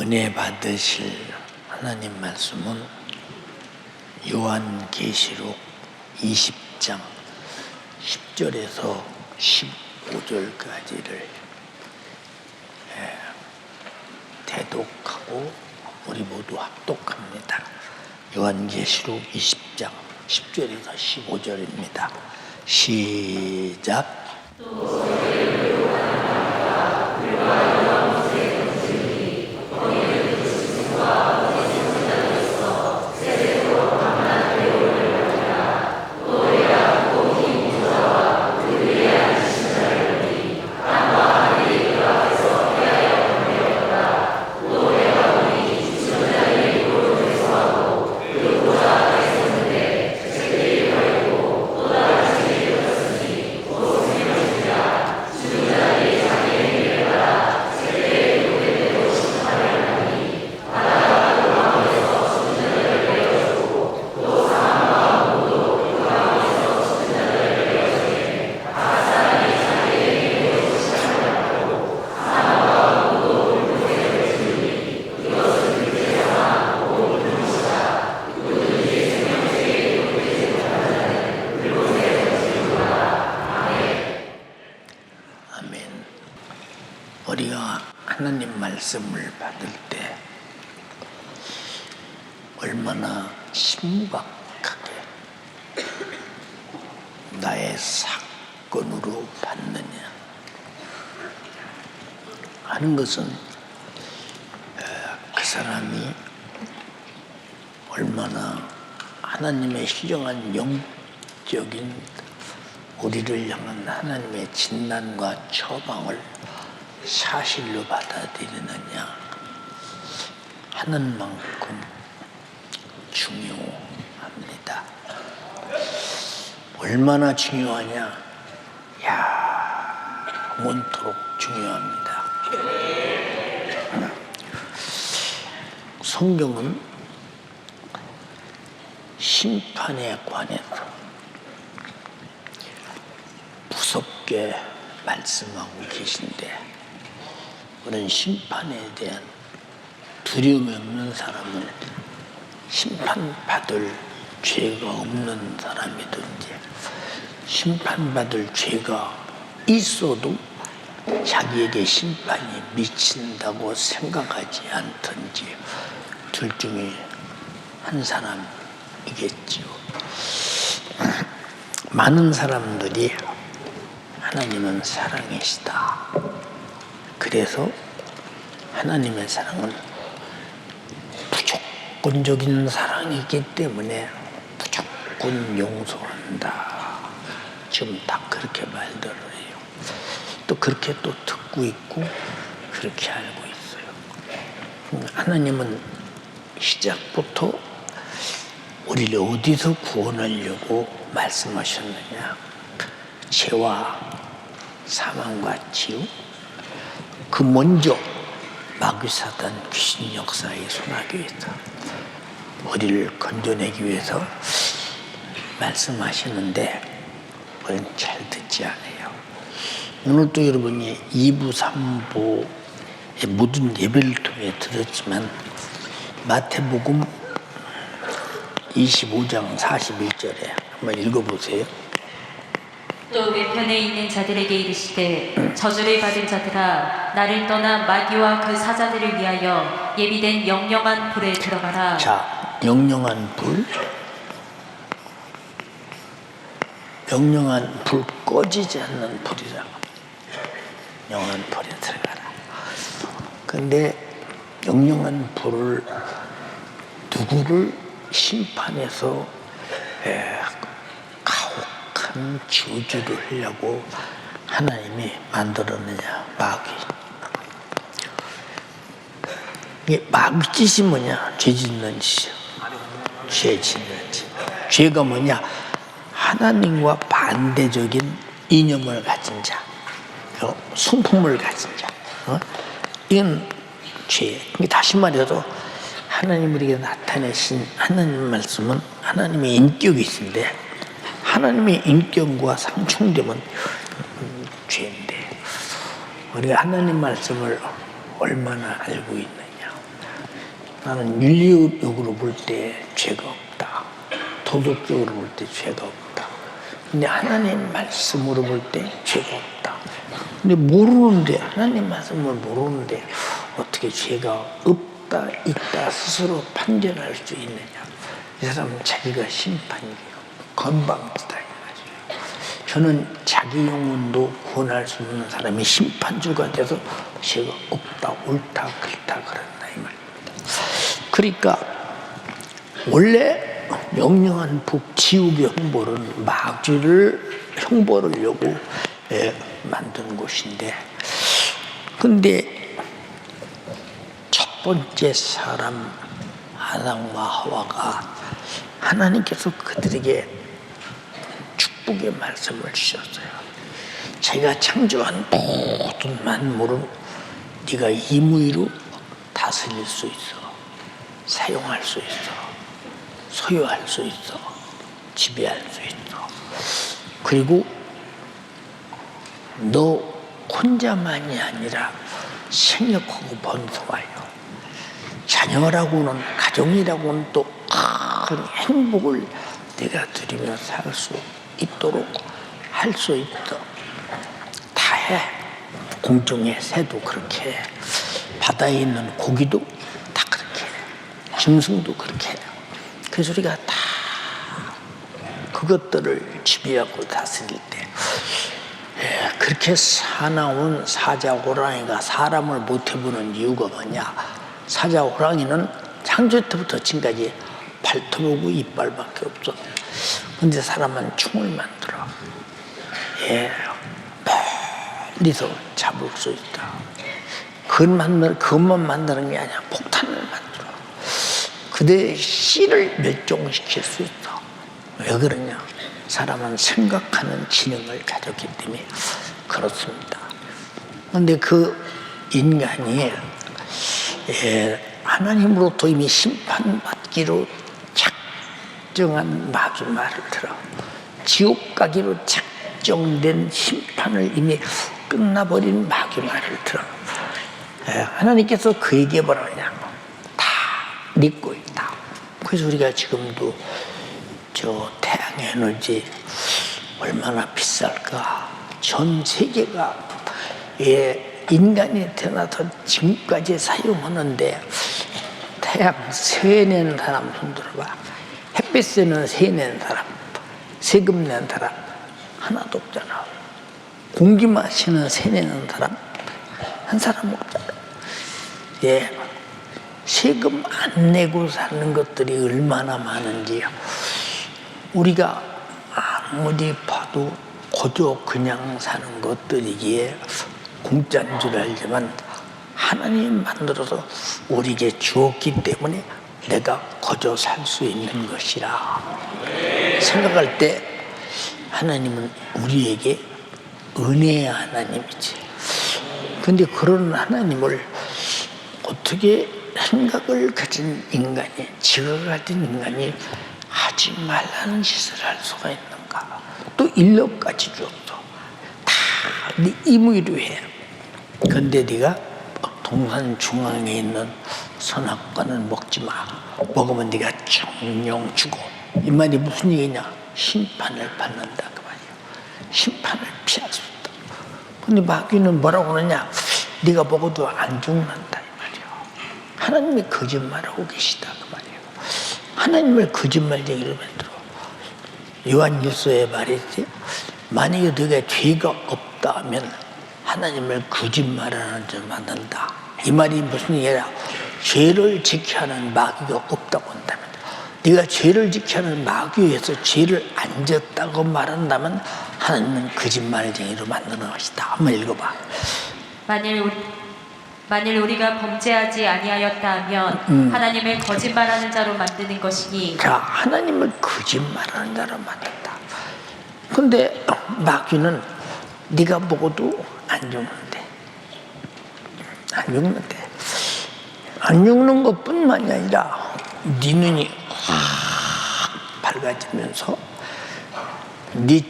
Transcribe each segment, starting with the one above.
은혜 받으실 하나님 말씀은 요한계시록 20장 10절에서 15절까지를 대독하고 우리 모두 합독합니다. 요한계시록 20장 10절에서 15절입니다. 시작. 우리가 하나님 말씀을 받을 때 얼마나 심각하게 나의 사건으로 받느냐 하는 것은 그 사람이 얼마나 하나님의 신령한 영적인 우리를 향한 하나님의 진난과 처방을 사실로 받아들이느냐 하는 만큼 중요합니다. 얼마나 중요하냐? 영원토록 중요합니다. 성경은 심판에 관해서 무섭게 말씀하고 계신데 그런 심판에 대한 두려움이 없는 사람은 심판받을 죄가 없는 사람이든지 심판받을 죄가 있어도 자기에게 심판이 미친다고 생각하지 않든지 둘 중에 한 사람이겠죠. 많은 사람들이 하나님은 사랑이시다. 그래서 하나님의 사랑은 무조건적인 사랑이기 때문에 무조건 용서한다. 지금 다 그렇게 말들을 해요. 또 그렇게 또 듣고 있고 그렇게 알고 있어요. 하나님은 시작부터 우리를 어디서 구원하려고 말씀하셨느냐? 죄와 사망과 지옥, 그 먼저 마귀사단 귀신 역사에 손하기 위해서 우리를 건져내기 위해서 말씀하시는데 우리는 잘 듣지 않아요. 오늘도 여러분이 2부 3부의 모든 예배를 통해 들었지만 마태복음 25장 41절에 한번 읽어보세요. 또 외편에 있는 자들에게 이르시되 저주를 받은 자들아 나를 떠나 마귀와 그 사자들을 위하여 예비된 영영한 불에 들어가라. 자, 영영한 불, 영영한 불 꺼지지 않는 불이라. 영영한 불에 들어가라. 근데 영영한 불을 누구를 심판해서 가혹한 저주를 하려고 하나님이 만들었느냐? 마귀. 이게 마귀 짓이 뭐냐? 죄 짓는 짓이요. 죄 짓는 짓. 죄가 뭐냐? 하나님과 반대적인 이념을 가진 자, 성품을 가진 자. 이건 죄. 다시 말해서 하나님 우리에게 나타내신 하나님 말씀은 하나님의 인격이신데 하나님의 인격과 상충되면 죄인데 우리가 하나님 말씀을 얼마나 알고 있느냐. 나는 윤리적으로 볼 때 죄가 없다. 도덕적으로 볼 때 죄가 없다. 근데 하나님 말씀으로 볼 때 죄가 없다. 근데 모르는데, 하나님 말씀을 모르는데 어떻게 죄가 없다, 있다 스스로 판단할 수 있느냐. 이 사람은 자기가 심판이에요. 건방지다 이 말이에요. 저는 자기 영혼도 구원할 수 없는 사람이 심판주가 돼서 죄가 없다, 옳다, 그렇다 그런다 이 말입니다. 그러니까 원래 영영한 북지옥의 형벌은 마귀를 형벌하려고 만든 곳인데, 근데 첫 번째 사람 아담과 하와가 하나님께서 그들에게 축복의 말씀을 주셨어요. 자기가 창조한 모든 만물은 네가 임의로 다스릴 수 있어, 사용할 수 있어, 소유할 수 있어, 지배할 수 있어. 그리고 너 혼자만이 아니라 생육하고 번성하여 자녀라고는, 가정이라고는 또 큰 행복을 내가 누리며 살 수 있도록 할 수 있어. 다 해. 공중의 새도 그렇게 해. 바다에 있는 고기도 다 그렇게 해. 짐승도 그렇게 해. 그래서 우리가 다 그것들을 지배하고 다스릴 때, 그렇게 사나운 사자 호랑이가 사람을 못 해보는 이유가 뭐냐. 사자 호랑이는 창조 때부터 지금까지 발톱하고 이빨밖에 없어. 근데 사람은 총을 만들어. 멀리서 잡을 수 있다. 그것만 만드는 게 아니라 폭탄을 만들어. 그대의 씨를 멸종시킬 수 있어. 왜 그러냐? 사람은 생각하는 지능을 가졌기 때문에 그렇습니다. 그런데 그 인간이 하나님으로부터 이미 심판받기로 작정한 마귀 말을 들어 지옥 가기로 작정된 심판을 이미 끝나버린 마귀 말을 들어 하나님께서 그에게 뭐라냐, 다 믿고 있다. 그래서 우리가 지금도 저 태양 에너지 얼마나 비쌀까. 전 세계가 인간이 태어나서 지금까지 사용하는데 태양 세내는 사람 손 들어봐. 햇빛에는 세내는 사람, 세금 내는 사람 하나도 없잖아. 공기 마시는 세내는 사람 한 사람 없잖아. 세금 안 내고 사는 것들이 얼마나 많은지 우리가 아무리 봐도 그저 그냥 사는 것들이기에 공짜인 줄 알지만 하나님 만들어서 우리에게 주었기 때문에 내가 거저 살 수 있는 것이라 생각할 때 하나님은 우리에게 은혜의 하나님이지. 근데 그런 하나님을 어떻게 생각을 가진 인간이, 지각을 가진 인간이 하지 말라는 짓을 할 수가 있는가. 또 인력까지 줬어. 다 네 임의로 해. 근데 네가 동산 중앙에 있는 선악과는 먹지 마. 먹으면 네가 정령 죽어. 이 말이 무슨 얘기냐? 심판을 받는다 그 말이야. 심판을 피할 수 있다. 근데 마귀는 뭐라고 그러냐? 네가 먹어도 안 죽는다 이 말이야. 하나님이 거짓말하고 계시다 그 말이야. 하나님을 거짓말쟁이로 만들어. 요한일서에 말했지. 만약에 네가 죄가 없다면 하나님을 거짓말하는 줄 만든다. 이 말이 무슨 얘기야? 죄를 지켜야 하는 마귀가 없다고 한다면, 네가 죄를 지켜야 하는 마귀에서 죄를 안 졌다고 말한다면 하나님은 거짓말쟁이로 만드는 것이다. 한번 읽어봐. 만일 우리가 범죄하지 아니하였다 하면 하나님을 거짓말하는 자로 만드는 것이니. 자, 하나님을 거짓말하는 자로 만든다. 근데 마귀는 네가 먹어도 안 죽는데, 안 죽는데, 안 죽는 것뿐만이 아니라 네 눈이 확 밝아지면서 네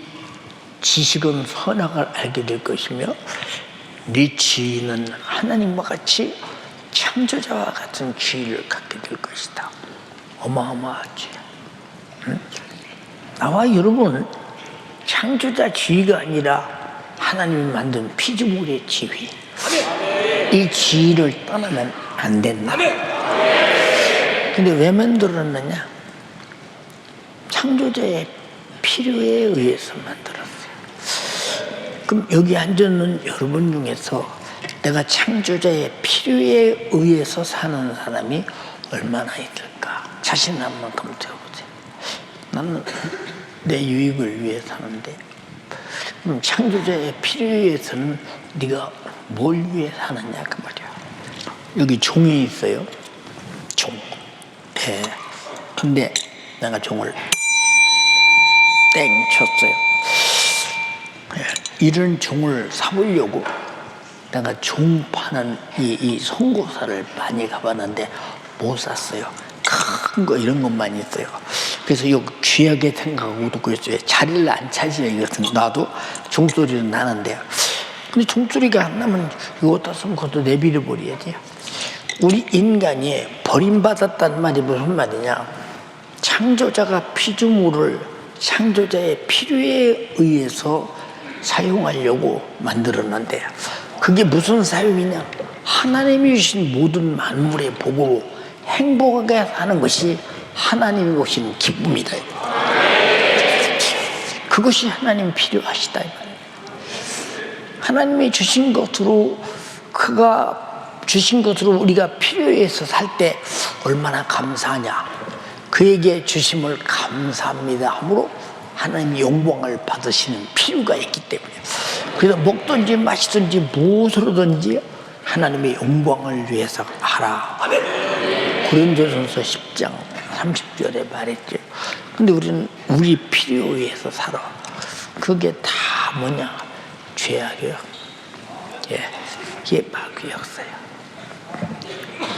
지식은 선악을 알게 될 것이며 네 지위는 하나님과 같이 창조자와 같은 지위를 갖게 될 것이다. 어마어마하지. 응? 나와 여러분은 창조자 지위가 아니라 하나님이 만든 피조물의 지위, 이 지위를 떠나면 안 된다. 근데 왜 만들었느냐? 창조자의 필요에 의해서 만들었어요. 그럼 여기 앉아있는 여러분 중에서 내가 창조자의 필요에 의해서 사는 사람이 얼마나 있을까? 자신 한번 검토해보세요. 나는 내 유익을 위해 사는데, 그럼 창조자의 필요에 의해서는 네가 뭘 위해 사느냐 그 말이야. 여기 종이 있어요. 종. 예. 근데 내가 종을 땡 쳤어요. 예. 이런 종을 사보려고 내가 종 파는 이 송고사를 많이 가봤는데 못 샀어요. 큰 거 이런 것만 있어요. 그래서 이거 귀하게 생각하고 듣고 있어요. 자리를 안 차지해. 이것은 나도 종소리는 나는데, 근데 종소리가 안 나면 이거 어디다 쓰면 그것도 내버려 버려야지. 우리 인간이 버림받았다는 말이 무슨 말이냐? 창조자가 피조물을 창조자의 필요에 의해서 사용하려고 만들었는데, 그게 무슨 사용이냐? 하나님이 주신 모든 만물의 복으로 행복하게 사는 것이 하나님이 오신 기쁨이다. 그것이 하나님 필요하시다. 하나님이 주신 것으로, 그가 주신 것으로 우리가 필요해서 살 때 얼마나 감사하냐. 그에게 주심을 감사합니다 하므로 하나님이 영광을 받으시는 필요가 있기 때문에, 그래서 먹든지 마시든지 무엇으로든지 하나님의 영광을 위해서 하라. 고린도전서 10장 30절에 말했죠. 근데 우리는 우리 필요에 의해서 살아. 그게 다 뭐냐? 죄악이야. 예, 이게 마귀 역사야.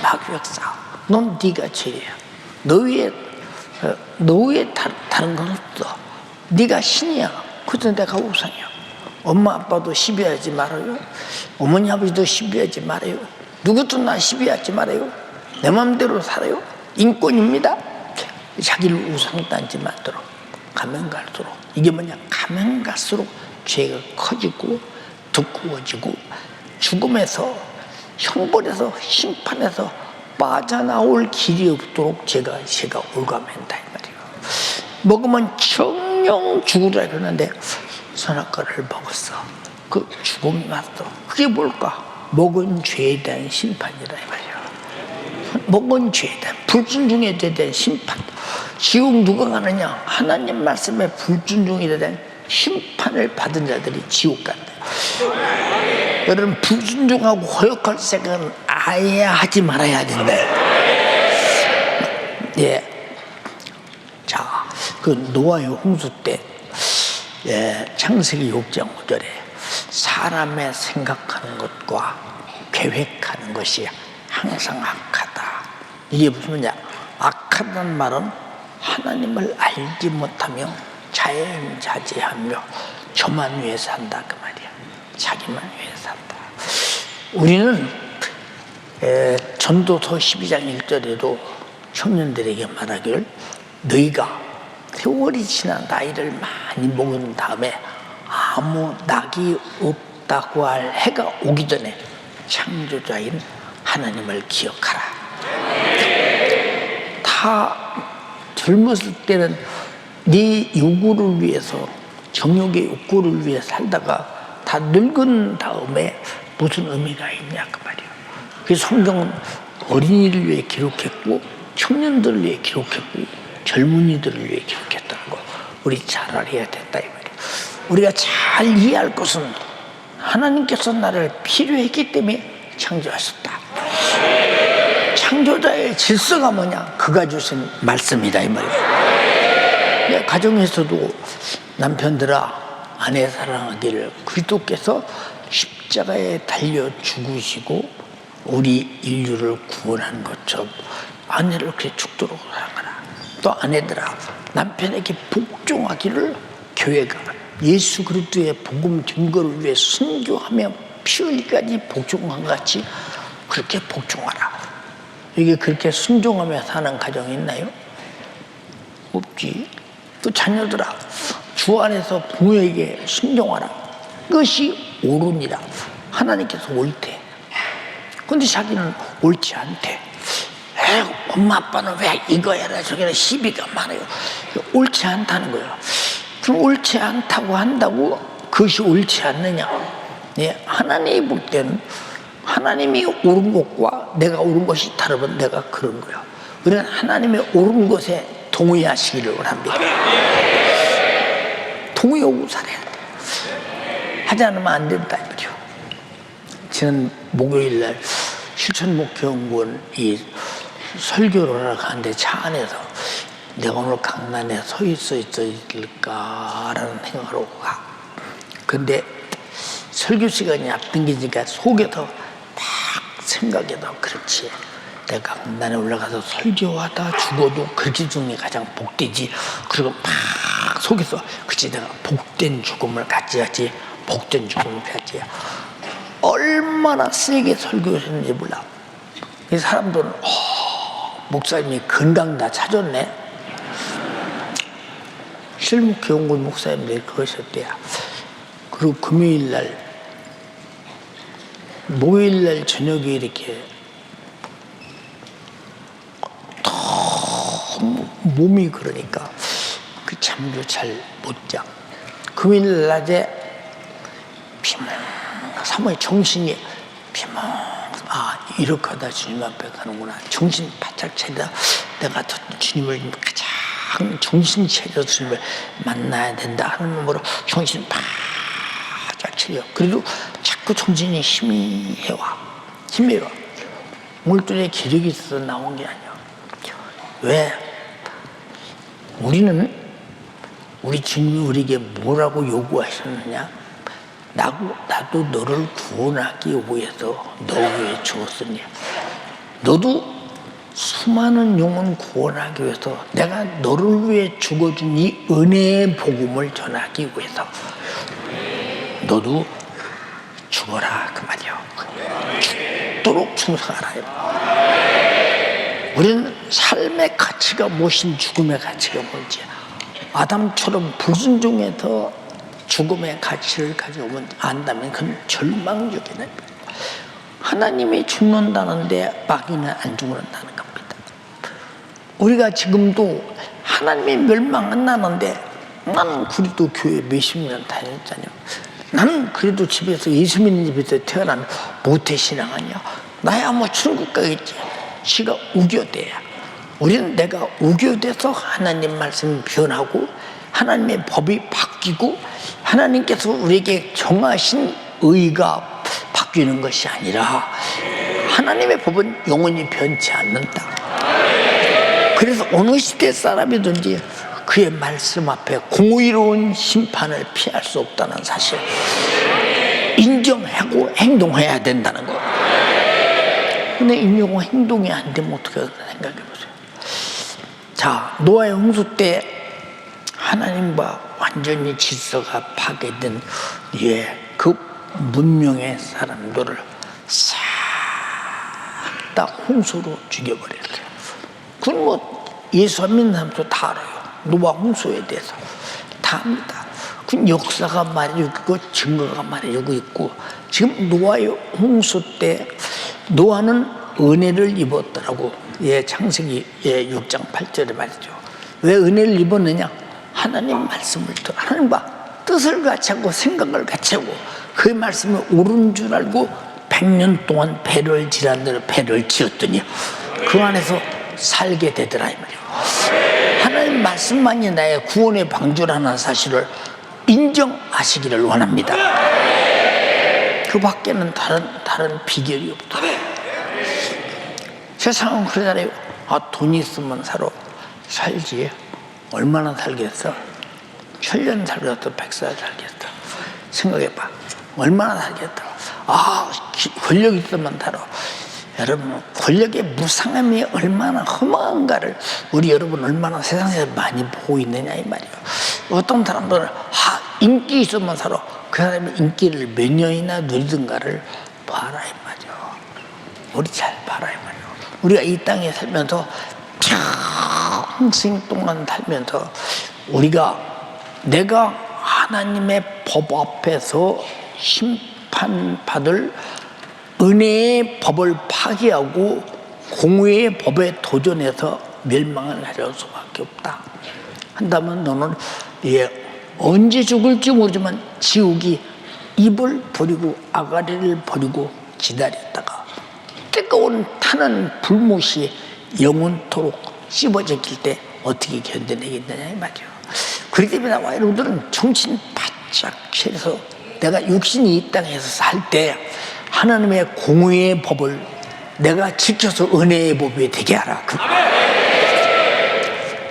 마귀 역사. 넌 네가 죄야. 너 위에 다른 건 없어. 네가 신이야. 그래서 내가 우상이야. 엄마 아빠도 시비하지 말아요. 어머니 아버지도 시비하지 말아요. 누구도 나 시비하지 말아요. 내 마음대로 살아요. 인권입니다. 자기를 우상단지 만들어. 가면 갈수록 이게 뭐냐? 가면 갈수록 죄가 커지고 두꺼워지고 죽음에서, 형벌에서, 심판에서 빠져나올 길이 없도록 제가 올가맨다 이 말이에요. 먹으면 정령 죽으라 그러는데 선악과를 먹었어. 그 죽음이 왔어. 그게 뭘까? 먹은 죄에 대한 심판이라 이 말이에요. 먹은 죄에 대한, 불순종에 대한 심판. 지옥 누가 가느냐? 하나님 말씀에 불순종에 대한 심판을 받은 자들이 지옥 간다. 여러분, 불순종하고 허역할 생각은 아예 하지 말아야 된다. 예. 자, 그 노아의 홍수 때, 예, 창세기 6장 5절에 사람의 생각하는 것과 계획하는 것이 항상 악하다. 이게 무슨 말이냐? 악하다는 말은 하나님을 알지 못하며 자연자재하며 저만 위해 산다 그 말이야. 자기만 위해 산다. 우리는 전도서 12장 1절에도 청년들에게 말하기를, 너희가 세월이 지나 나이를 많이 먹은 다음에 아무 낙이 없다고 할 해가 오기 전에 창조자인 하나님을 기억하라. 다 젊었을 때는 네 욕구를 위해서, 정욕의 욕구를 위해 살다가 다 늙은 다음에 무슨 의미가 있냐 그 말이에요. 그래서 성경은 어린이를 위해 기록했고, 청년들을 위해 기록했고, 젊은이들을 위해 기록했다는 거 우리 잘 알아야 된다 이 말이에요. 우리가 잘 이해할 것은 하나님께서 나를 필요했기 때문에 창조하셨다. 창조자의 질서가 뭐냐? 그가 주신 말씀이다 이 말이에요. 가정에서도 남편들아 아내 사랑하기를, 그리스도께서 십자가에 달려 죽으시고 우리 인류를 구원한 것처럼 아내를 그렇게 죽도록 사랑하라. 또 아내들아 남편에게 복종하기를, 교회가 예수 그리스도의 복음 증거를 위해 순교하며 피 흘리기까지 복종한 것 같이 그렇게 복종하라. 이게 그렇게 순종하며 사는 가정이 있나요? 없지. 또 자녀들아, 주 안에서 부모에게 순종하라. 그것이 옳으니라. 하나님께서 옳대. 근데 자기는 옳지 않대. 에이, 엄마 아빠는 왜 이거 해라 저거 해라 시비가 많아요. 옳지 않다는 거예요. 그럼 옳지 않다고 한다고 그것이 옳지 않느냐? 예, 하나님이 볼 때는 하나님이 옳은 것과 내가 옳은 것이 다르면 내가 그런 거야. 우리는 하나님의 옳은 것에 동의하시기를 원합니다. 동의하고 살아야 돼. 하지 않으면 안 된다 이 말이요. 지난 목요일날 실천목회연구원 이 설교를 하러 가는데 차 안에서 내가 오늘 강단에 서 있을까라는 생각을 하고 가. 근데 설교 시간이 앞당기니까 속에서 막 생각해도 그렇지. 내가 강단에 올라가서 설교하다 죽어도 그렇게 죽는 게 가장 복되지. 그리고 막 속에서 그치 내가 복된 죽음을 갖지 복된 죽음을 갖지. 얼마나 세게 설교했는지 몰라. 이 사람들은 목사님이 건강 다 찾았네. 실목교연구원 목사님들이 그러셨대요. 그리고 목요일날 저녁에 이렇게 너무 몸이 그러니까 그 잠도 잘 못 자. 금요일 낮에 사모의 정신이 이렇게 하다 주님 앞에 가는구나. 정신 바짝 차리다 내가 주님을 가장 정신 차려서 주님을 만나야 된다 하는 놈으로 정신 바짝 차려. 그래도 자꾸 정신이 희미해와. 오늘 또 기력이 있어서 나온 게 아니야. 왜? 우리 주님이 우리에게 뭐라고 요구하셨느냐? 나도 너를 구원하기 위해서 너 위해 죽었으니 너도 수많은 영혼 구원하기 위해서 내가 너를 위해 죽어준 이 은혜의 복음을 전하기 위해서 너도 죽어라 그 말이야. 죽도록 충성하라. 우리는 삶의 가치가 무엇인 죽음의 가치가 뭔지 아담처럼 불순종해서 죽음의 가치를 가져오면 안다면 그건 절망적이네. 하나님이 죽는다는데 마귀는 안 죽는다는 겁니다. 우리가 지금도 하나님이 멸망 안 나는데 나는 그래도 교회 몇십 년 다녔잖아요. 나는 그래도 집에서 예수 믿는 집에서 태어난 모태신앙 아니야. 나야 뭐 천국 가겠지. 지가 우교대야. 우리는 내가 우교돼서 하나님 말씀이 변하고 하나님의 법이 바뀌고 하나님께서 우리에게 정하신 의가 바뀌는 것이 아니라 하나님의 법은 영원히 변치 않는다. 그래서 어느 시대 사람이든지 그의 말씀 앞에 공의로운 심판을 피할 수 없다는 사실 인정하고 행동해야 된다는 거. 근데 인정하고 행동이 안 되면 어떻게 생각해 보세요. 자, 노아의 홍수 때 하나님과 완전히 질서가 파괴된 그 문명의 사람들을 싹 다 홍수로 죽여버렸어요. 그건 뭐 예수 안 믿는 사람도 다 알아요. 노아 홍수에 대해서 다 압니다. 그건 역사가 말해주고 있고 증거가 말해주고 있고 지금 노아의 홍수 때 노아는 은혜를 입었더라고. 창세기 6장 8절에 말이죠. 왜 은혜를 입었느냐? 하나님 말씀을 들어 하나님과 뜻을 같이 하고 생각을 같이 하고 그 말씀이 옳은 줄 알고 100년 동안 배를 지란 대로 배를 지었더니 그 안에서 살게 되더라 이 말이에요. 하나님 말씀만이 나의 구원의 방주라는 사실을 인정하시기를 원합니다. 그 밖에는 다른 비결이 없다. 세상은 그러잖아요. 돈 있으면 살지. 얼마나 살겠어? 1000년 살겠어? 100살 살겠어? 생각해봐. 얼마나 살겠다. 권력 있으면 살아. 여러분, 권력의 무상함이 얼마나 허망한가를 우리 여러분 얼마나 세상에서 많이 보고 있느냐 이 말이에요. 어떤 사람들은 인기 있으면 살아. 그 사람이 인기를 몇 년이나 누리든가를 봐라 이 말이에요. 우리 잘 봐라요 말이에요. 우리가 이 땅에 살면서 평생 동안 살면서 내가 하나님의 법 앞에서 심판받을 은혜의 법을 파기하고 공의의 법에 도전해서 멸망을 하려는 수밖에 없다 한다면 너는 언제 죽을지 모르지만 지옥이 입을 버리고 아가리를 버리고 기다렸다가 뜨거운 타는 불못이 영원토록 씹어제낄 때 어떻게 견뎌내겠느냐 이 말이에요. 그렇기 때문에 나와 여러분들은 정신 바짝 차려서 내가 육신이 이 땅에서 살 때 하나님의 공의의 법을 내가 지켜서 은혜의 법이 되게 하라.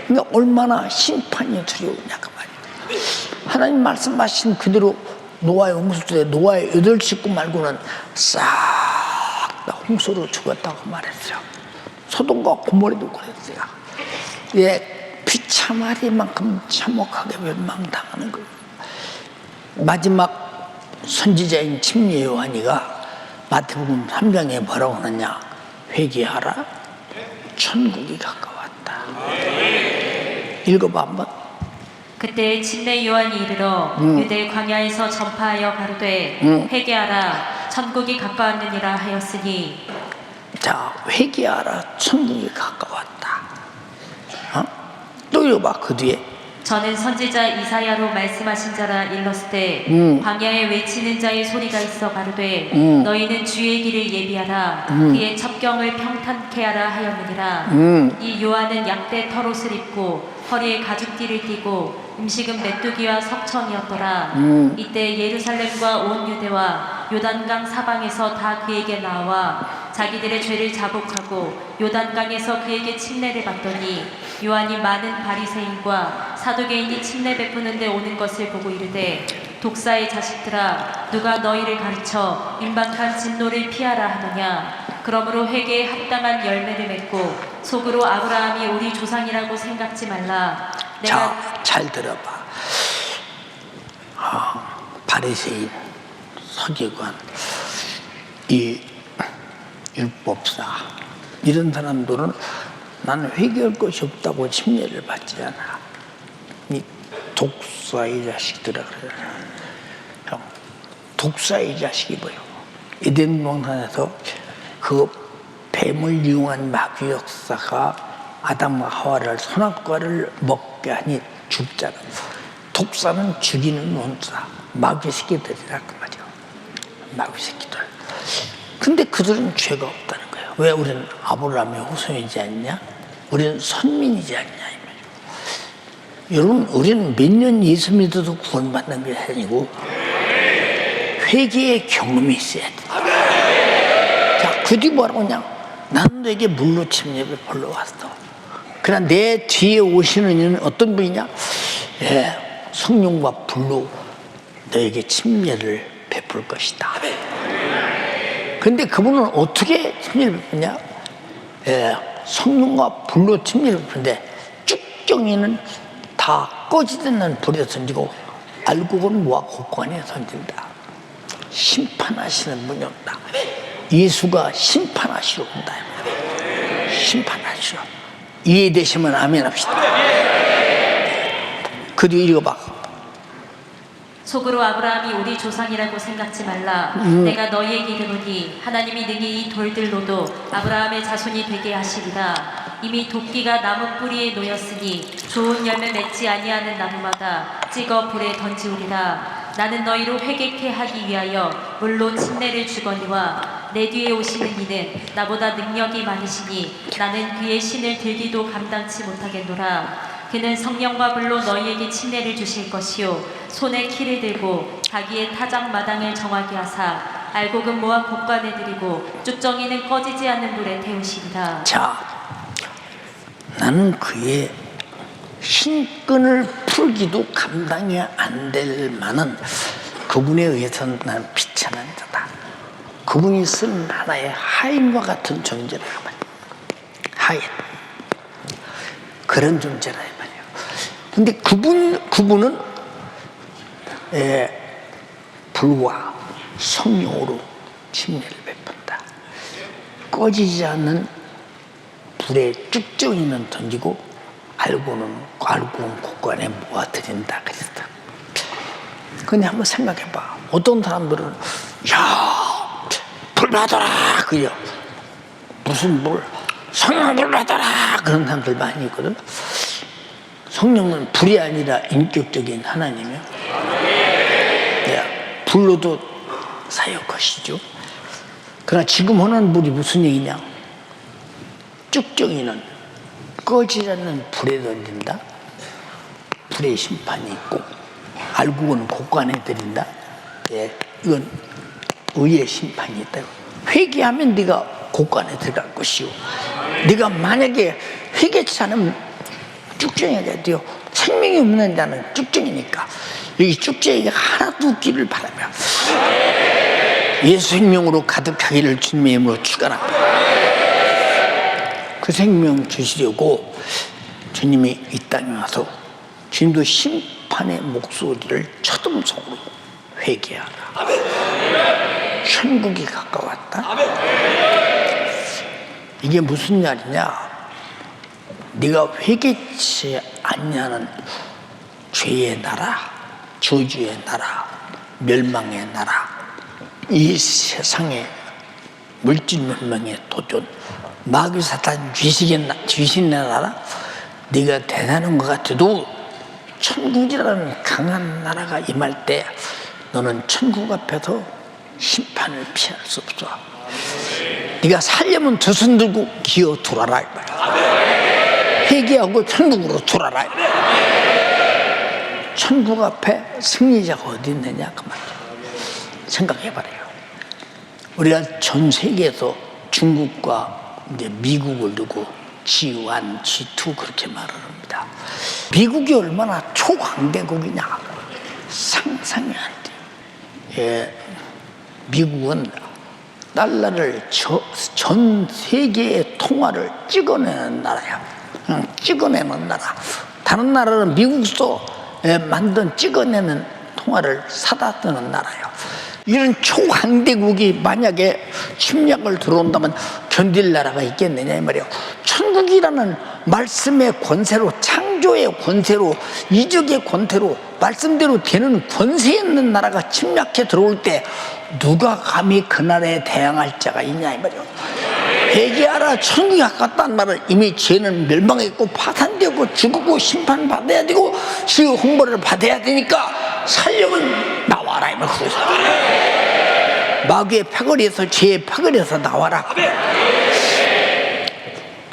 그러니까 얼마나 심판이 두려우냐 그 말이에요. 하나님 말씀하신 그대로 노아의 홍수때 노아의 8식구 말고는 싹 다 홍수로 죽었다고 말했어요. 소돔과 고모라도 그랬어요. 피차마리만큼 참혹하게 멸망당하는 거예요. 마지막 선지자인 침례 요한이가 마태복음 3장에 뭐라고 하느냐? 회개하라, 천국이 가까웠다. 읽어봐 한번. 그때 침례 요한이 이르러 유대 광야에서 전파하여 가로되 회개하라 천국이 가까웠느니라 하였으니. 자, 회개하라 천국이 가까웠다. 또 읽어봐 그 뒤에. 저는 선지자 이사야로 말씀하신 자라 일렀을 광야에 외치는 자의 소리가 있어 가로되 너희는 주의 길을 예비하라 그의 첩경을 평탄케 하라 하였느니라. 이 요한은 약대 털옷을 입고 허리에 가죽띠를 띠고 음식은 메뚜기와 석청이었더라. 이때 예루살렘과 온 유대와 요단강 사방에서 다 그에게 나와 자기들의 죄를 자복하고 요단강에서 그에게 침례를 받더니 요한이 많은 바리새인과 사두개인이 침례 베푸는 데 오는 것을 보고 이르되 독사의 자식들아 누가 너희를 가르쳐 임박한 진노를 피하라 하느냐. 그러므로 회개에 합당한 열매를 맺고 속으로 아브라함이 우리 조상이라고 생각지 말라. 자, 잘 들어봐. 바리새인, 서기관, 이 율법사 이런 사람들은 나는 회개할 것이 없다고 침례를 받지 않아. 이 독사의 자식들아 그래. 형, 독사의 자식이 뭐예요? 에덴 동산에서 그 뱀을 이용한 마귀 역사가 아담과 하와를 선악과를 먹게 하니 죽잖아. 독사는 죽이는 논사, 마귀 새끼들이라 그 말이야. 마귀 새끼들. 근데 그들은 죄가 없다는 거예요. 왜? 우리는 아브라함의 후손이지 않냐? 우리는 선민이지 않냐 이 말이에요. 여러분, 우리는 몇 년 예수 믿어도 구원받는 게 아니고 회개의 경험이 있어야 돼. 자, 그 뒤 뭐라고 하냐? 나는 너에게 물로 침례를 벌러 왔어. 그러나 내 뒤에 오시는 이는 어떤 분이냐? 성령과 불로 너에게 침례를 베풀 것이다. 그런데 그분은 어떻게 침례를 베푸냐? 성령과 불로 침례를 베푸는데 쭉정이는 다 꺼지던 날 불에 던지고 알고 보면 모아 곳간에 던진다. 심판하시는 분이 온다. 예수가 심판하시러 온다. 심판하시러. 이해되시면 아멘 합시다. 그 뒤에 읽어봐. 속으로 아브라함이 우리 조상이라고 생각지 말라. 내가 너희에게 이르노니 하나님이 능히 이 돌들로도 아브라함의 자손이 되게 하시리라. 이미 도끼가 나무 뿌리에 놓였으니 좋은 열매 맺지 아니하는 나무마다 찍어 불에 던지우리라. 나는 너희로 회개케 하기 위하여 물로 침례를 주거니와 내 뒤에 오시는 이는 나보다 능력이 많으시니 나는 그의 신을 들기도 감당치 못하겠노라. 그는 성령과 불로 너희에게 침례를 주실 것이요 손에 키를 들고 자기의 타작 마당을 정하게 하사 알곡은 모아 곳간에 들이고 쭉정이는 꺼지지 않는 불에 태우시리라. 자, 나는 그의 신끈을 풀기도 감당이 안 될 만한 그분에 의해서는 나는 비천한 자다. 그분이 쓴 하나의 하인과 같은 존재라 말이야. 하인. 그런 존재라 말이야. 근데 그분은 불과 성령으로 침례를 베푼다. 그 꺼지지 않는 불에 쭉정이는 던지고 알고는 곳간에 모아들인다 그랬다. 근데 한번 생각해봐. 어떤 사람들은 야, 불 받아라 그래요. 무슨 불? 성령 불 받아라 그런 사람들 많이 있거든. 성령은 불이 아니라 인격적인 하나님이요. 불로도 사역하시죠. 그러나 지금 하는 불이 무슨 얘기냐? 쭉정이는 꺼지지 않는 불에 던진다. 불의 심판이 있고 알고는 곳간에 들인다. 이건 의의 심판이 있다. 회개하면 네가 곳간에 들어갈 것이요. 네가 만약에 회개치 않으면 쭉정이가 돼요. 생명이 없는 자는 쭉정이니까 여기 쭉정이가 하나도 없기를 바라며 예수 생명으로 가득하기를 주님의 이름으로 축원합니다. 그 생명 주시려고 주님이 이 땅에 와서 주님도 심판의 목소리를 첫음성으로 회개하라. 천국이 가까웠다. 이게 무슨 말이냐? 네가 회개치 않냐는 죄의 나라, 저주의 나라, 멸망의 나라, 이 세상의 물질 멸망의 도전, 마귀 사탄 귀신의 나라, 네가 대단한 것 같아도 천국이라는 강한 나라가 임할 때 너는 천국 앞에서 심판을 피할 수 없어. 네가 살려면 두 손 들고 기어 돌아라. 회개하고 천국으로 돌아라. 천국 앞에 승리자가 어디 있느냐 그 말이야. 생각해봐요. 우리가 전 세계에서 중국과 이제 미국을 두고 G1, G2 그렇게 말을 합니다. 미국이 얼마나 초강대국이냐 상상이 안 돼요. 미국은 달러를 전 세계의 통화를 찍어내는 나라야. 그냥 찍어내는 나라. 다른 나라는 미국서 만든 찍어내는 통화를 사다 쓰는 나라예요. 이런 초강대국이 만약에 침략을 들어온다면 견딜 나라가 있겠느냐 이 말이에요. 천국이라는 말씀의 권세로, 창조의 권세로, 이적의 권세로 말씀대로 되는 권세 있는 나라가 침략해 들어올 때 누가 감히 그 나라에 대항할 자가 있냐 이 말이에요. 회개하라 천국이 가깝다는 말은 이미 죄는 멸망했고 파산되고 죽고 심판받아야 되고 그 홍보를 받아야 되니까 살려면 나와라 이 말이에요. 마귀의 파거리에서 죄의 파거리에서 나와라.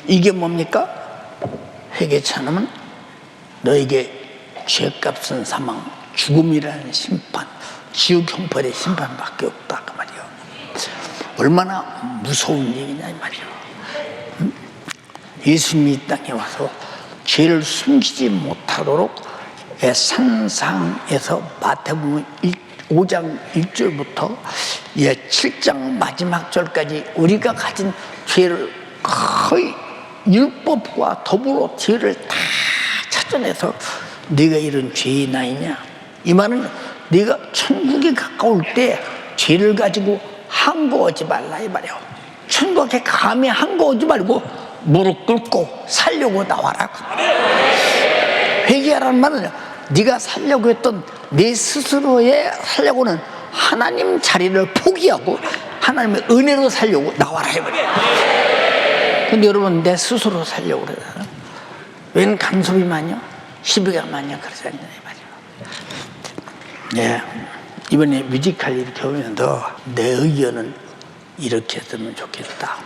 이게 뭡니까? 회개치 않으면 너에게 죄값은 사망, 죽음이라는 심판, 지옥 형벌의 심판밖에 없다 그 말이에요. 얼마나 무서운 얘기냐 이 말이에요. 예수님이 이 땅에 와서 죄를 숨기지 못하도록 산상에서 마태복음 5장 1절부터 7장 마지막 절까지 우리가 가진 죄를 거의 율법과 더불어 죄를 다 찾아내서 네가 이런 죄의 나이냐 이 말은 네가 천국에 가까울 때 죄를 가지고 항거하지 말라 이 말이에요. 천국에 감히 항거하지 말고 무릎 꿇고 살려고 나와라. 회개하라는 말은 네가 살려고 했던 내 스스로의 살려고는 하나님 자리를 포기하고 하나님의 은혜로 살려고 나와라 이 말이에요. 근데 여러분 내 스스로 살려고 그러잖아. 웬 간섭이 많냐? 시비가 많냐? 그러지 않냐 이 말이에요. 이번에 뮤지컬 이렇게 오면서 내 의견은 이렇게 했으면 좋겠다.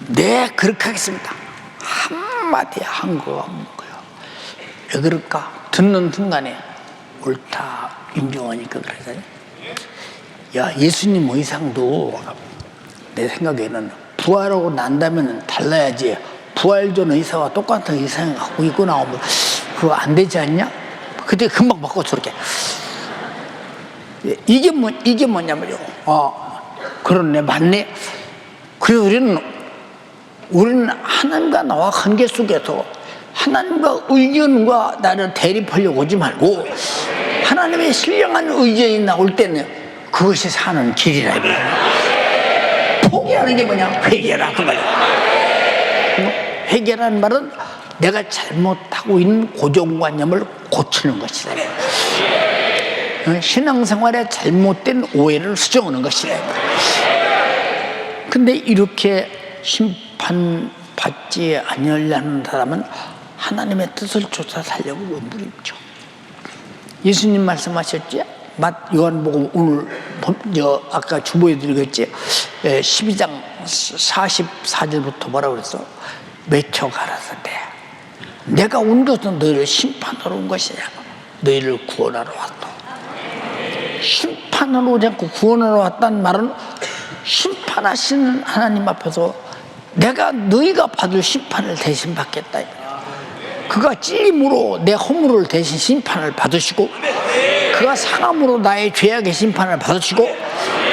네 그렇게 하겠습니다. 한마디 한 거 없는 거예요. 왜 그럴까? 듣는 순간에 옳다 인정하니까 그러잖아요. 야 예수님 의상도 내 생각에는 부활하고 난다면 달라야지. 부활 전 의사와 똑같은 의상 갖고 입고 나오면 그거 안 되지 않냐? 그때 금방 바꿔 저렇게. 이게 뭐냐면요. 그렇네, 맞네. 그래서 우리는 하나님과 나와 관계 속에서 하나님과 의견과 나를 대립하려고 오지 말고 하나님의 신령한 의견이 나올 때는 그것이 사는 길이라. 포기 회개라는 게 뭐냐? 회개라 그 말이야. 회개라는 말은 내가 잘못하고 있는 고정관념을 고치는 것이다. 신앙생활에 잘못된 오해를 수정하는 것이다. 근데 이렇게 심판받지 아니하려는 사람은 하나님의 뜻을 쫓아 살려고 몸부림쳐. 예수님 말씀하셨지? 요한복음 오늘 아까 주보해 드리겠지? 12장 44절부터 뭐라고 그랬어? 외쳐 가라사대 내가 온 것은 너희를 심판하러 온 것이냐? 너희를 구원하러 왔다. 심판하러 오지 않고 구원하러 왔다는 말은 심판하시는 하나님 앞에서 내가 너희가 받을 심판을 대신 받겠다. 그가 찔림으로 내 허물을 대신 심판을 받으시고, 그가 상함으로 나의 죄악의 심판을 받으시고,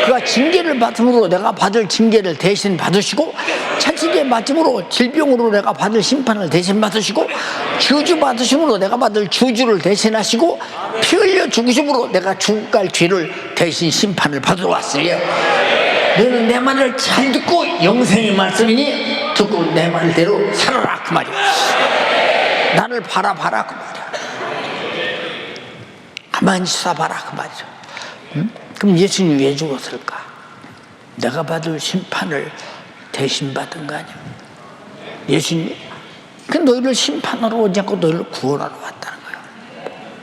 그가 징계를 받음으로 내가 받을 징계를 대신 받으시고, 채찍에 맞음으로 질병으로 내가 받을 심판을 대신 받으시고, 저주 받으심으로 내가 받을 저주를 대신하시고, 피 흘려 죽으심으로 내가 죽을 죄를 대신 심판을 받으러 왔어요. 너는 내 말을 잘 듣고 영생의 말씀이니 듣고 내 말대로 살아라 그 말이야. 나를 바라봐라 그 말이야. 가만히 있어봐라 그 말이죠. 그럼 예수님이 왜 죽었을까? 내가 받을 심판을 대신 받은 거 아니야? 예수님이 그 너희를 심판하러 오지 않고 너희를 구원하러 왔다는 거야.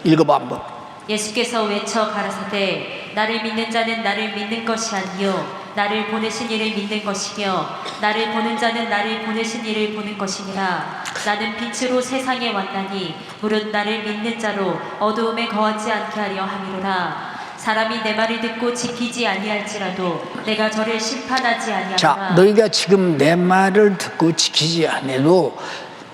읽어봐 한번. 예수께서 외쳐 가라사대 나를 믿는 자는 나를 믿는 것이 아니요 나를 보내신 이를 믿는 것이며 나를 보는 자는 나를 보내신 이를 보는 것이니라. 나는 빛으로 세상에 왔나니 무릇 나를 믿는 자로 어두움에 거하지 않게 하려 함이로라. 사람이 내 말을 듣고 지키지 아니할지라도 내가 저를 심판하지 아니하노라. 자, 너희가 지금 내 말을 듣고 지키지 않아도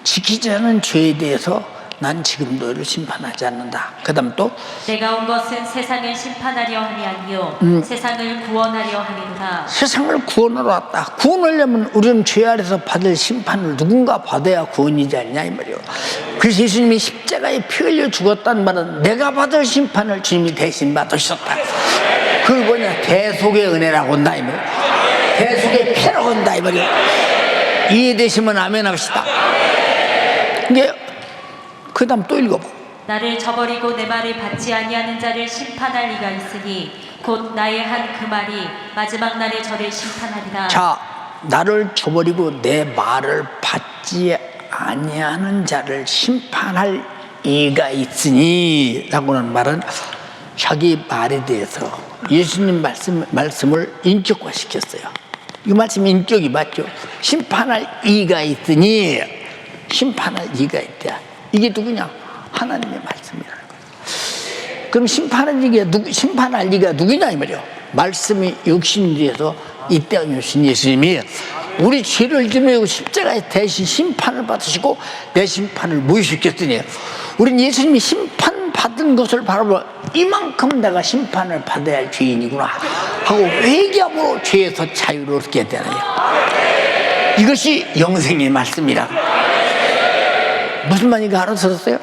지키지 않은 죄에 대해서 난 지금 너희를 심판하지 않는다. 그 다음 또 내가 온 것은 세상을 심판하려 함이 아니요 세상을 구원하려 함이로라. 세상을 구원하러 왔다. 구원하려면 우리는 죄 아래서 받을 심판을 누군가 받아야 구원이지 않냐 이 말이요. 그래서 예수님이 십자가에 피 흘려 죽었다는 말은 내가 받을 심판을 주님이 대신 받으셨다. 그걸 뭐냐? 대속의 은혜라고 한다 이 말이요. 대속의 피라고 한다 이 말이요. 이해되시면 아멘 합시다. 근데 그 다음 또 읽어봐. 나를 저버리고 내 말을 받지 아니하는 자를 심판할 이가 있으니 곧 나의 한 그 말이 마지막 날에 저를 심판하리라. 자, 나를 저버리고 내 말을 받지 아니하는 자를 심판할 이가 있으니 라고는 말은 자기 말에 대해서 예수님 말씀을 인격화시켰어요. 이 말씀이 인격이 맞죠? 심판할 이가 있으니 심판할 이가 있다. 이게 누구냐? 하나님의 말씀이라는 거예요. 그럼 심판할 이가 누구냐 이 말이에요. 말씀이 육신되어서 이 땅에 오신 예수님이 우리 죄를 지며 십자가에 대신 심판을 받으시고 내 심판을 무효시켰으니 우린 예수님이 심판받은 것을 바라보고 이만큼 내가 심판을 받아야 할 죄인이구나 하고 회개함으로 죄에서 자유를 얻게 되는 거예요. 이것이 영생의 말씀이라. 무슨 말인가 알아들었어요?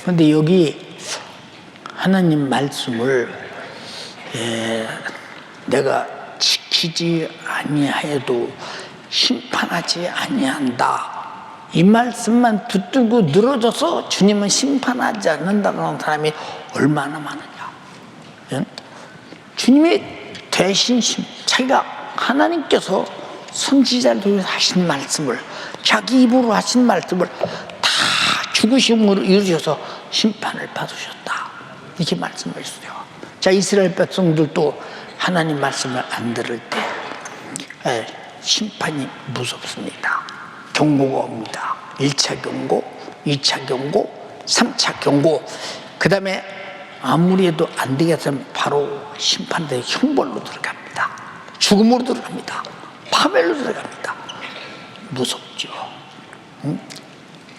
그런데 여기 하나님 말씀을 내가 지키지 아니하여도 심판하지 아니한다. 이 말씀만 붙들고 늘어져서 주님은 심판하지 않는다는 사람이 얼마나 많으냐. 주님이 대신 자기가 하나님께서 선지자를 통해서 하신 말씀을 자기 입으로 하신 말씀을 다 죽으심으로 이루셔서 심판을 받으셨다. 이렇게 말씀하셨어요. 자, 이스라엘 백성들도 하나님 말씀을 안 들을 때 심판이 무섭습니다. 경고가 옵니다. 1차 경고, 2차 경고, 3차 경고. 그 다음에 아무리 해도 안 되겠으면 바로 심판대의 형벌로 들어갑니다. 죽음으로 들어갑니다. 파멸로 들어갑니다. 무섭죠.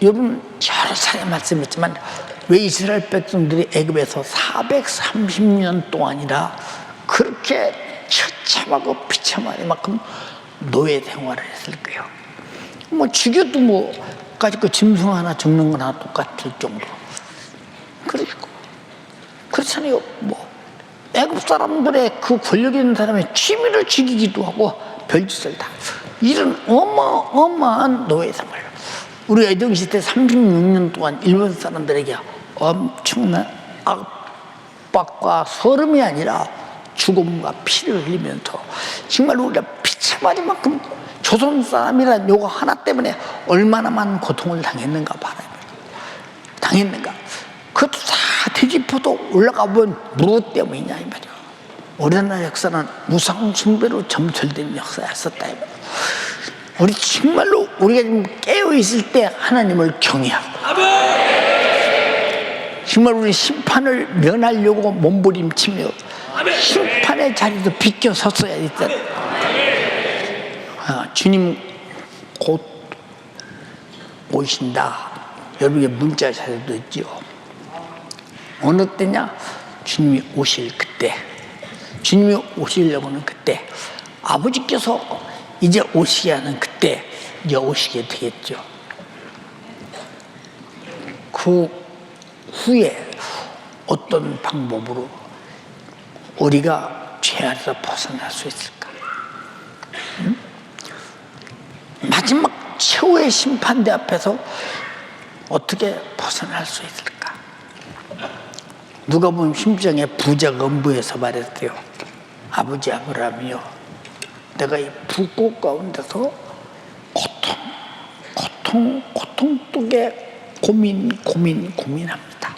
여러분 여러 차례 말씀했지만 왜 이스라엘 백성들이 애굽에서 430년 동안이나 그렇게 처참하고 비참할 만큼 노예 생활을 했을까요? 뭐 죽여도 뭐 가지고 짐승 하나 죽는 거나 똑같을 정도. 그리고 그렇잖아요. 뭐 애국 사람들의 그 권력 있는 사람의 취미를 죽이기도 하고 별짓을 다 이런 어마어마한 노예 생활. 우리 애정 시대 36년 동안 일본 사람들에게 엄청난 압박과 서름이 아니라 죽음과 피를 흘리면서 정말 우리가 비참하지 만큼 조선 사람이라는 요거 하나 때문에 얼마나 많은 고통을 당했는가 봐라. 당했는가. 그것도 다 뒤집어도 올라가 보면 무엇 때문이냐 이 말이야. 우리나라 역사는 무상숭배로 점철된 역사였었다 이 말이야. 우리 정말로 우리가 지금 깨어있을 때 하나님을 경외하고 정말 우리 심판을 면하려고 몸부림치며 심판의 자리도 비껴섰어야 했다. 주님 곧 오신다. 여러분의 문자 자료도 있죠. 어느 때냐? 주님이 오실 그때. 주님이 오시려고는 그때. 아버지께서 이제 오시게 하는 그때 이제 오시게 되겠죠. 그 후에 어떤 방법으로 우리가 죄에서 벗어날 수 있을까? 응? 마지막 최후의 심판대 앞에서 어떻게 벗어날 수 있을까? 누가 보면 심정의 부자가 음부에서 말했대요. 아버지 아브라함이요, 내가 이 불꽃 가운데서 고통 속에 고민합니다.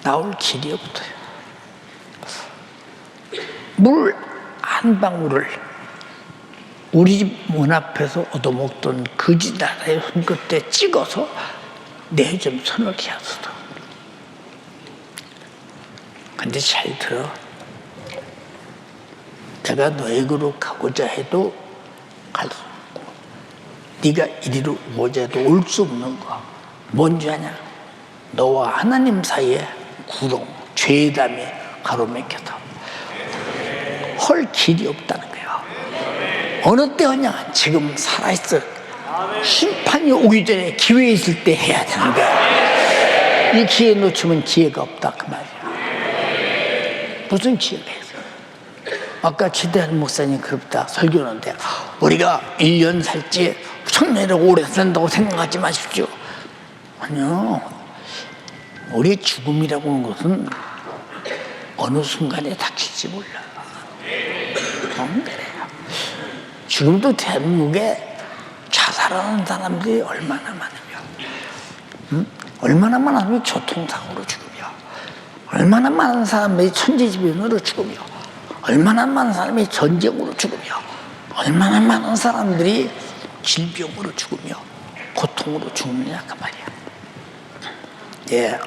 나올 길이 없어요. 물 한 방울을 우리 집 문 앞에서 얻어먹던 거지 나라의 손끝에 찍어서 내 좀 손을 하소서. 근데 잘 들어. 내가 너에게로 가고자 해도 갈 수 없고 네가 이리로 오고자 해도 올 수 없는 거 뭔지 아냐? 너와 하나님 사이에 구렁, 죄의 담이 가로막혀서 헐 길이 없다는 거야. 어느 때였냐? 지금 살아있어. 심판이 오기 전에 기회 있을 때 해야 되는 거야. 이 기회 놓치면 기회가 없다 그 말이야. 무슨 기회가 있어? 아까 최대한 목사님 그렇다 설교하는데 우리가 1년 살지 천년을 오래 산다고 생각하지 마십시오. 아니요. 우리의 죽음이라고 하는 것은 어느 순간에 닥칠지 몰라. 그래요. 지금도 대한민국에 자살하는 사람들이 얼마나 많으며, 얼마나 많은 사람이 교통사고로 죽으며, 얼마나 많은 사람들이 천재지변으로 죽으며, 얼마나 많은 사람이 전쟁으로 죽으며, 얼마나 많은 사람들이 질병으로 죽으며 고통으로 죽느냐 그 말이야. 예,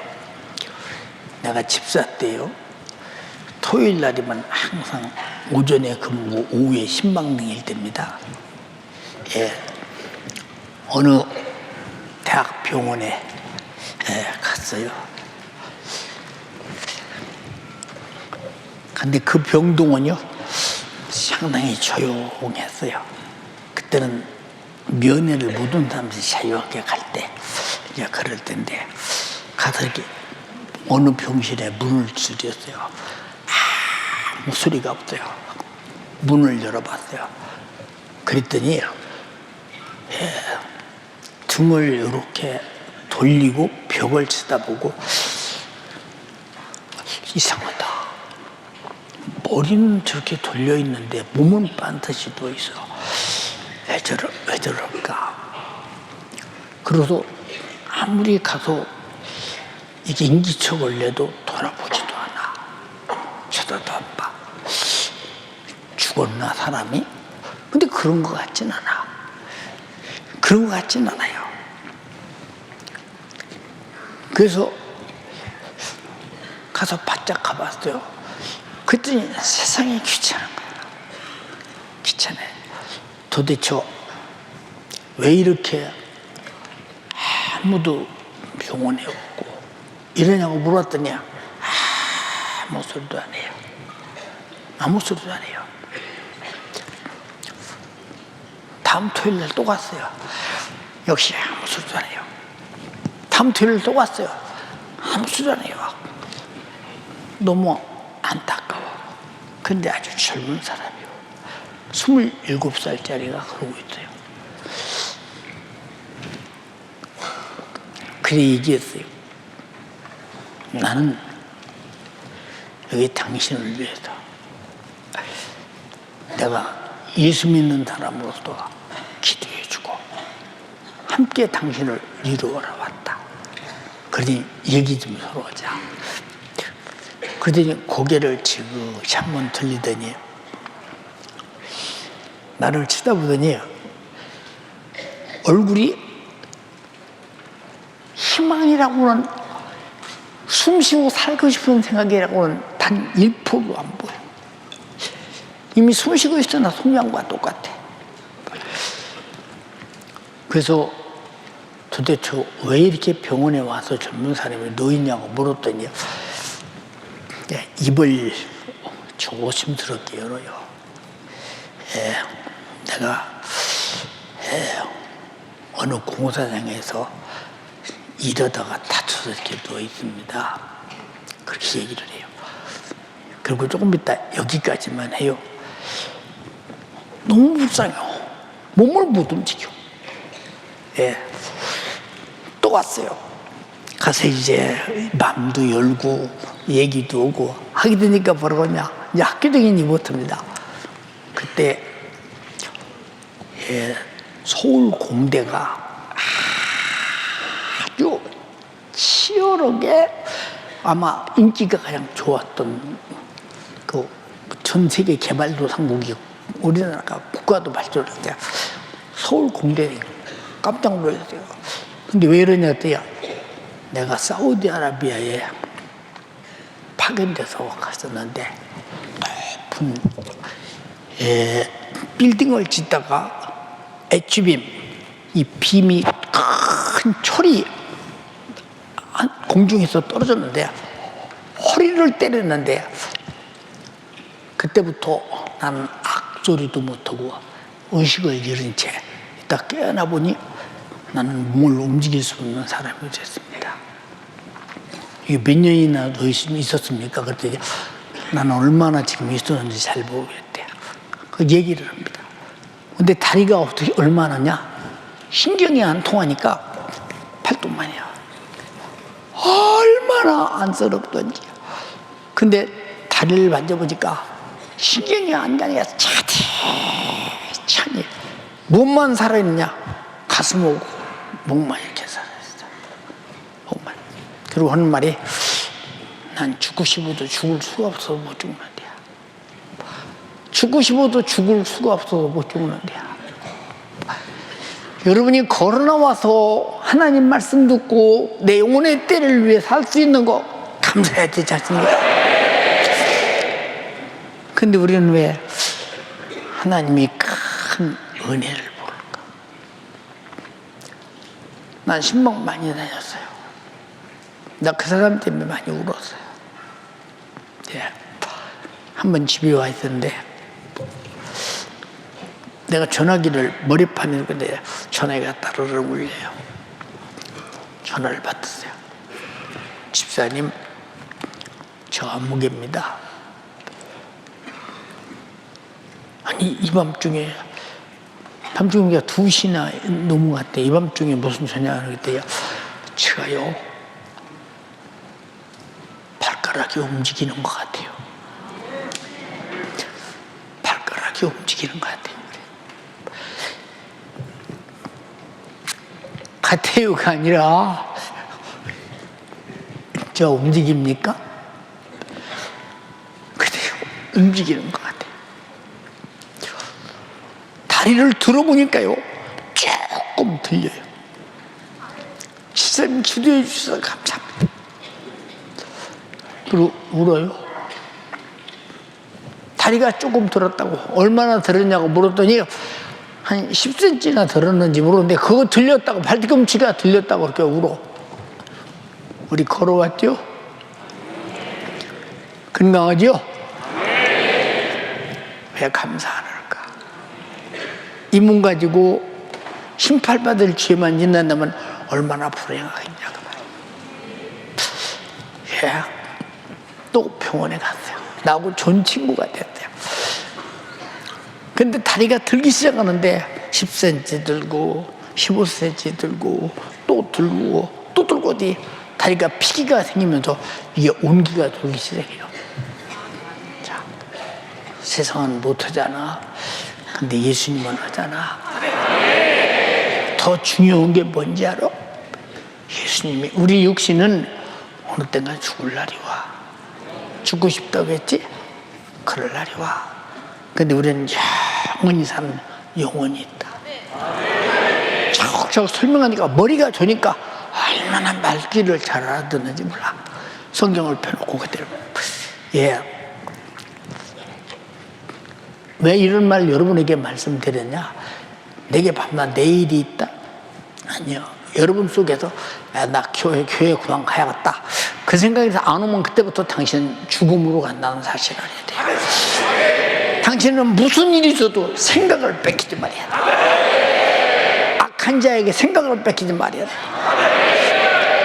내가 집사 때요, 토요일 날이면 항상 오전에 근무, 오후에 신방등일 때입니다. 예, 어느 대학 병원에 갔어요. 근데 그 병동은요 상당히 조용했어요. 그때는 면회를 묻은 사람들이 자유하게 갈 때, 이제 그럴 때인데 가서 이렇게 어느 병실에 문을 두드렸어요. 아무 소리가 없어요. 문을 열어봤어요. 그랬더니 등을 이렇게 돌리고 벽을 쳐다보고 이상하다. 머리는 저렇게 돌려 있는데 몸은 반드시 누워 있어. 왜 저럴까? 그래서 아무리 가서 이게 인기척을 내도 돌아보지도 않아. 쳐다도 안 봐. 죽었나 사람이? 근데 그런 것 같진 않아. 그런 것 같진 않아요. 그래서 가서 바짝 가봤어요. 그랬더니 세상이 귀찮은 거야. 귀찮아. 도대체 왜 이렇게 아무도 병원에 없고 이러냐고 물었더니 아무 소리도 안 해요. 아무 소리도 안 해요. 다음 토요일 날 또 갔어요. 역시 아무 소리도 안 해요. 다음 토요일 날 또 갔어요. 아무 소리도 안 해요. 너무 안타까워. 근데 아주 젊은 사람이요. 27살짜리가 그러고 있어요. 그래 얘기했어요. 나는 여기 당신을 위해서 내가 예수 믿는 사람으로서 기도해주고 함께 당신을 이루어라 왔다. 그러니 얘기 좀 서로 하자. 그러더니 고개를 지그시 한번 들리더니 나를 쳐다보더니 얼굴이 희망이라고는 숨쉬고 살고 싶은 생각이라고는 단 1%도 안 보여. 이미 숨쉬고 있으나 송양과 똑같아. 그래서 도대체 왜 이렇게 병원에 와서 젊은 사람이 누워있냐고 물었더니 입을 조심스럽게 열어요. 내가 어느 공사장에서 이러다가 다쳐서 이렇게 누워 있습니다. 그렇게 얘기를 해요. 그리고 조금 이따 여기까지만 해요. 너무 불쌍해요. 몸을 못 움직여. 또 왔어요. 가서 이제 마음도 열고 얘기도 오고 하게 되니까 뭐라고 하냐. 이제 학교 다니지 못합니다. 그때 서울 공대가 아주 치열하게 아마 인기가 가장 좋았던 그 전 세계 개발도상국이 우리나라가 국가도 발전했대요. 서울 공대 깜짝 놀랐어요. 근데 왜 이러냐 했더니 내가 사우디아라비아에 파견돼서 갔었는데 높은 빌딩을 짓다가 H빔 이 빔이 큰 철이 공중에서 떨어졌는데 허리를 때렸는데 그때부터 나는 악소리도 못하고 의식을 잃은 채 딱 깨어나 보니 나는 몸을 움직일 수 없는 사람이 됐습니다. 이게 몇 년이나 더 있었습니까? 그랬더니 나는 얼마나 지금 있었는지 잘 모르겠대요. 그 얘기를 합니다. 근데 다리가 어떻게 얼마나냐? 신경이 안 통하니까 팔뚝만이야. 얼마나 안쓰럽던지. 근데 다리를 만져보니까 신경이 안 가니까 차디차니. 몸만 살아있느냐? 가슴하고 목만 이렇게 살아있어. 목만. 그리고 하는 말이 난 죽고 싶어도 죽을 수가 없어서 못 죽는데야. 죽고 싶어도 죽을 수가 없어서 못 죽는데야. 여러분이 걸어나와서 하나님 말씀 듣고 내 영혼의 때를 위해 살 수 있는 거 감사해야 되지 않습니까? 근데 우리는 왜 하나님이 큰 은혜를 모를까? 난 신방 많이 다녔어요. 나 그 사람 때문에 많이 울었어요. 한번 집에 와 있었는데 내가 전화기를 머리판에 근데 전화기가 따르르 울려요. 전화를 받았어요. 집사님, 저 안무개입니다. 아니 이 밤중에 밤중에 2시나 넘어갔대. 이 밤중에 무슨 전화를 그랬대요. 제가요 발가락이 움직이는 것 같아요. 발가락이 움직이는 것 같아요. 같아요가 아니라 저 움직입니까? 그래요. 움직이는 것 같아요. 다리를 들어보니까요 조금 들려요. 집사님 기도해 주셔서 감사합니다. 그리고 울어요. 다리가 조금 들었다고. 얼마나 들었냐고 물었더니 한 10cm나 들었는지 모르는데 그거 들렸다고, 발뒤꿈치가 들렸다고 그렇게 울어. 우리 걸어왔죠? 건강하죠? 왜 감사 안 할까? 이 몸 가지고 심판받을 죄만 짓는다면 얼마나 불행하겠냐 그 말이에요. 또 병원에 갔어요. 나하고 좋은 친구가 됐대요. 근데 다리가 들기 시작하는데 10cm 들고 15cm 들고 또 들고 또 들고 어디 다리가 피기가 생기면서 이게 온기가 돌기 시작해요. 자, 세상은 못하잖아. 근데 예수님은 하잖아. 더 중요한 게 뭔지 알아? 예수님이 우리 육신은 어느 때가 죽을 날이 와. 죽고 싶다고 했지? 그럴 날이 와. 근데 우리는 영원히 사는 영혼이 있다. 자꾸 설명하니까 머리가 좋으니까 얼마나 말귀를 잘 알아듣는지 몰라. 성경을 펴놓고 그대로. 왜 이런 말 여러분에게 말씀드렸냐? 내게 밤낮 내일이 있다? 아니요. 여러분 속에서 나 교회 그만 가야겠다. 그 생각에서 안 오면 그때부터 당신은 죽음으로 간다는 사실을 알아야 돼요. 당신은 무슨 일이 있어도 생각을 뺏기지 말아야 돼. 악한 자에게 생각을 뺏기지 말아야 돼.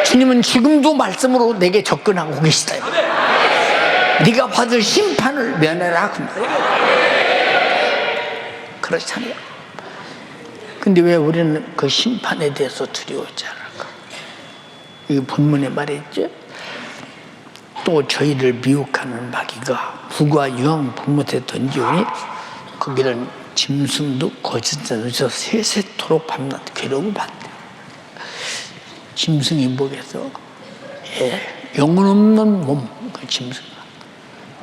주님은 지금도 말씀으로 내게 접근하고 계시다. 네가 받을 심판을 면해라. 그렇잖아요. 근데 왜 우리는 그 심판에 대해서 두려워하지 않을까? 이 본문에 말했죠. 또 저희를 미혹하는 마귀가 부과 유황 불못에 던지오니 거기는 짐승도 거짓자 넣으셔 세세토록 밤낮 괴로움을 받대요. 짐승이 뭐겠어? 영혼 없는 몸, 그 짐승.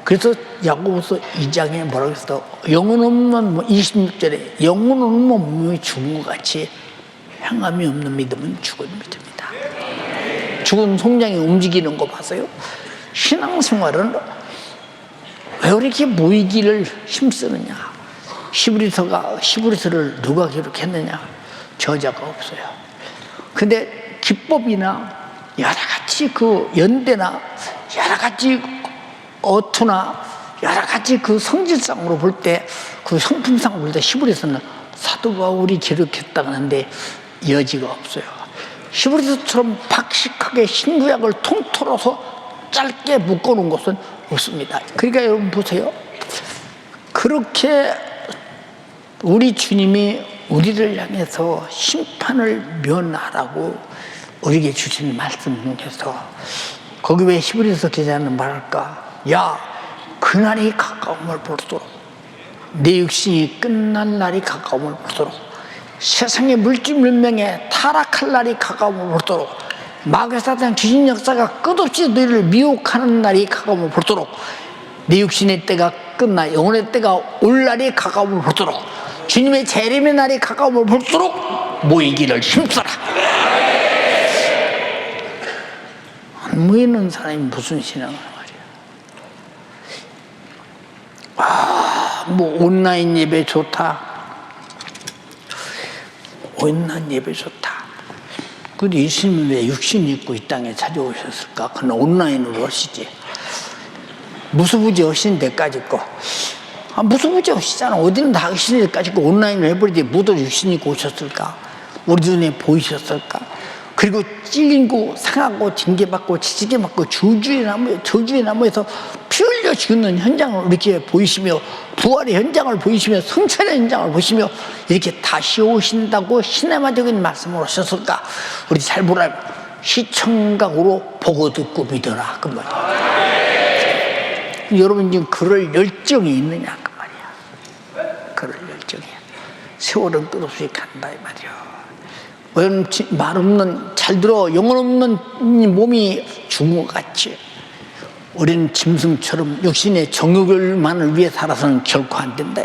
그래서 야고보서 2장에 뭐라고 했어? 영혼 없는 몸, 26절에 영혼 없는 몸이 죽은 것 같이 향함이 없는 믿음은 죽은 믿음이다. 죽은 송장이 움직이는 거 봤어요? 신앙생활은 왜 이렇게 모이기를 힘쓰느냐? 히브리서를 누가 기록했느냐? 저자가 없어요. 근데 기법이나 여러 가지 그 연대나 여러 가지 어투나 여러 가지 그 성질상으로 볼 때 그 성품상 볼 때 히브리서는 사도 바울이 기록했다고 하는데 여지가 없어요. 히브리서처럼 박식하게 신구약을 통틀어서 짧게 묶어놓은 것은 없습니다. 그러니까 여러분 보세요. 그렇게 우리 주님이 우리를 향해서 심판을 면하라고 우리에게 주신 말씀 중에서 거기 왜 히브리서 기자는 말할까? 야, 그날이 가까움을 볼수록 내 육신이 끝날 날이 가까움을 볼수록 세상의 물질문명에 타락할 날이 가까움을 볼수록 마귀 사탄 귀신 역사가 끝없이 너희를 미혹하는 날이 가까움을 볼수록 내 육신의 때가 끝나 영혼의 때가 올 날이 가까움을 볼수록 주님의 재림의 날이 가까움을 볼수록 모이기를 힘써라. 안 모이는 사람이 무슨 신앙을 말이야. 뭐 온라인 예배 좋다. 온라인 예배 좋다. 근데 예수님은 왜 육신 입고 이 땅에 찾아오셨을까? 그건 온라인으로 하시지. 무수부지 하신 데까지 거. 무수부지 하시잖아. 어디는 다 하신 데까지 거 온라인으로 해버리지. 뭐도 육신 입고 오셨을까? 우리 눈에 보이셨을까? 그리고 찔리고 상하고 징계받고 지지게받고 저주의 나무에서 피 흘려 죽는 현장을 이렇게 보이시며 부활의 현장을 보이시며 성찬의 현장을 보시며 이렇게 다시 오신다고 시네마적인 말씀을 하셨을까? 우리 잘 보라. 시청각으로 보고 듣고 믿어라. 그 말이야. 여러분 지금 그럴 열정이 있느냐? 그 말이야. 그럴 열정이야. 세월은 끝없이 간다 이 말이야. 말 없는, 잘 들어, 영혼 없는 몸이 죽은 것 같지. 우리는 짐승처럼 육신의 정욕을만을 위해 살아서는 결코 안 된다.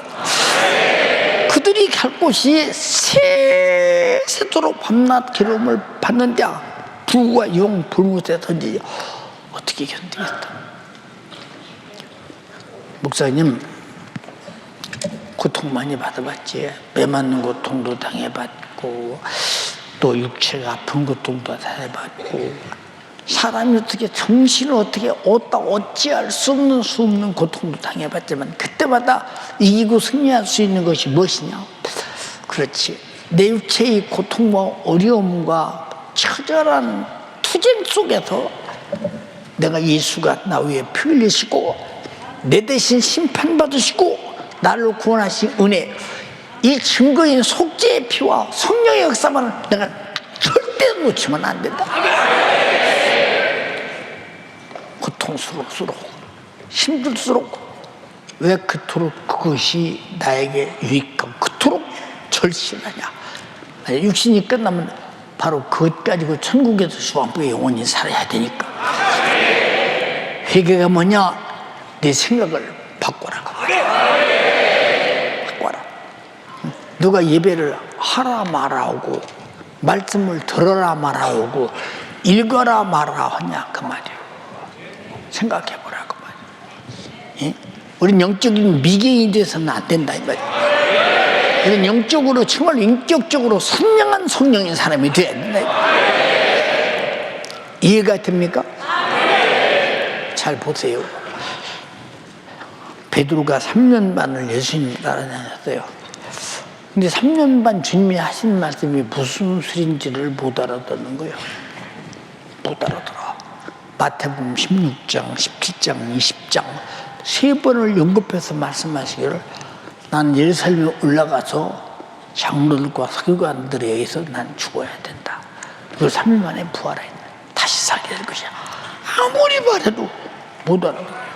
그들이 갈 곳이 세세토록 밤낮 괴로움을 받는데 불과 용 불못에 던지지 어떻게 견디겠다. 목사님 고통 많이 받아봤지. 매 맞는 고통도 당해봤고 또 육체가 아픈 고통도 당해봤고 사람이 어떻게 정신을 어떻게 어찌할 수 없는 고통도 당해봤지만 그때마다 이기고 승리할 수 있는 것이 무엇이냐? 그렇지. 내 육체의 고통과 어려움과 처절한 투쟁 속에서 내가 예수가 나 위에 피 흘리시고 내 대신 심판받으시고 나를 구원하신 은혜, 이 증거인 속죄의 피와 성령의 역사만을 내가 절대 놓치면 안 된다. 고통스러울수록 힘들수록 왜 그토록 그것이 나에게 유익하고 그토록 절실하냐. 육신이 끝나면 바로 그것 가지고 천국에서 수왕국에 영원히 살아야 되니까. 회개가 뭐냐? 내 생각을 바꿔라고. 바꿔라. 누가 예배를 하라 말하고 말씀을 들어라 말하고 읽어라 말하라 하냐 그 말이에요. 생각해보라고 말이에요. 우린 영적인 미개인이 돼서는 안 된다 이 말이에요. 우린 영적으로 정말 인격적으로 선량한 성령인 사람이 돼야 된다. 이해가 됩니까? 잘 보세요. 베드로가 3년 반을 예수님 따라다녔어요. 근데 3년 반 주님이 하신 말씀이 무슨 소리인지를 못 알아듣는 거예요. 못 알아들어. 마태복음 16장, 17장, 20장 세 번을 연급해서 말씀하시기를 난 예루살렘에 올라가서 장로들과 서기관들에 의해서 난 죽어야 된다. 그리고 3일 만에 부활해 다시 살게 될 것이야. 아무리 말해도 못 알아들어요.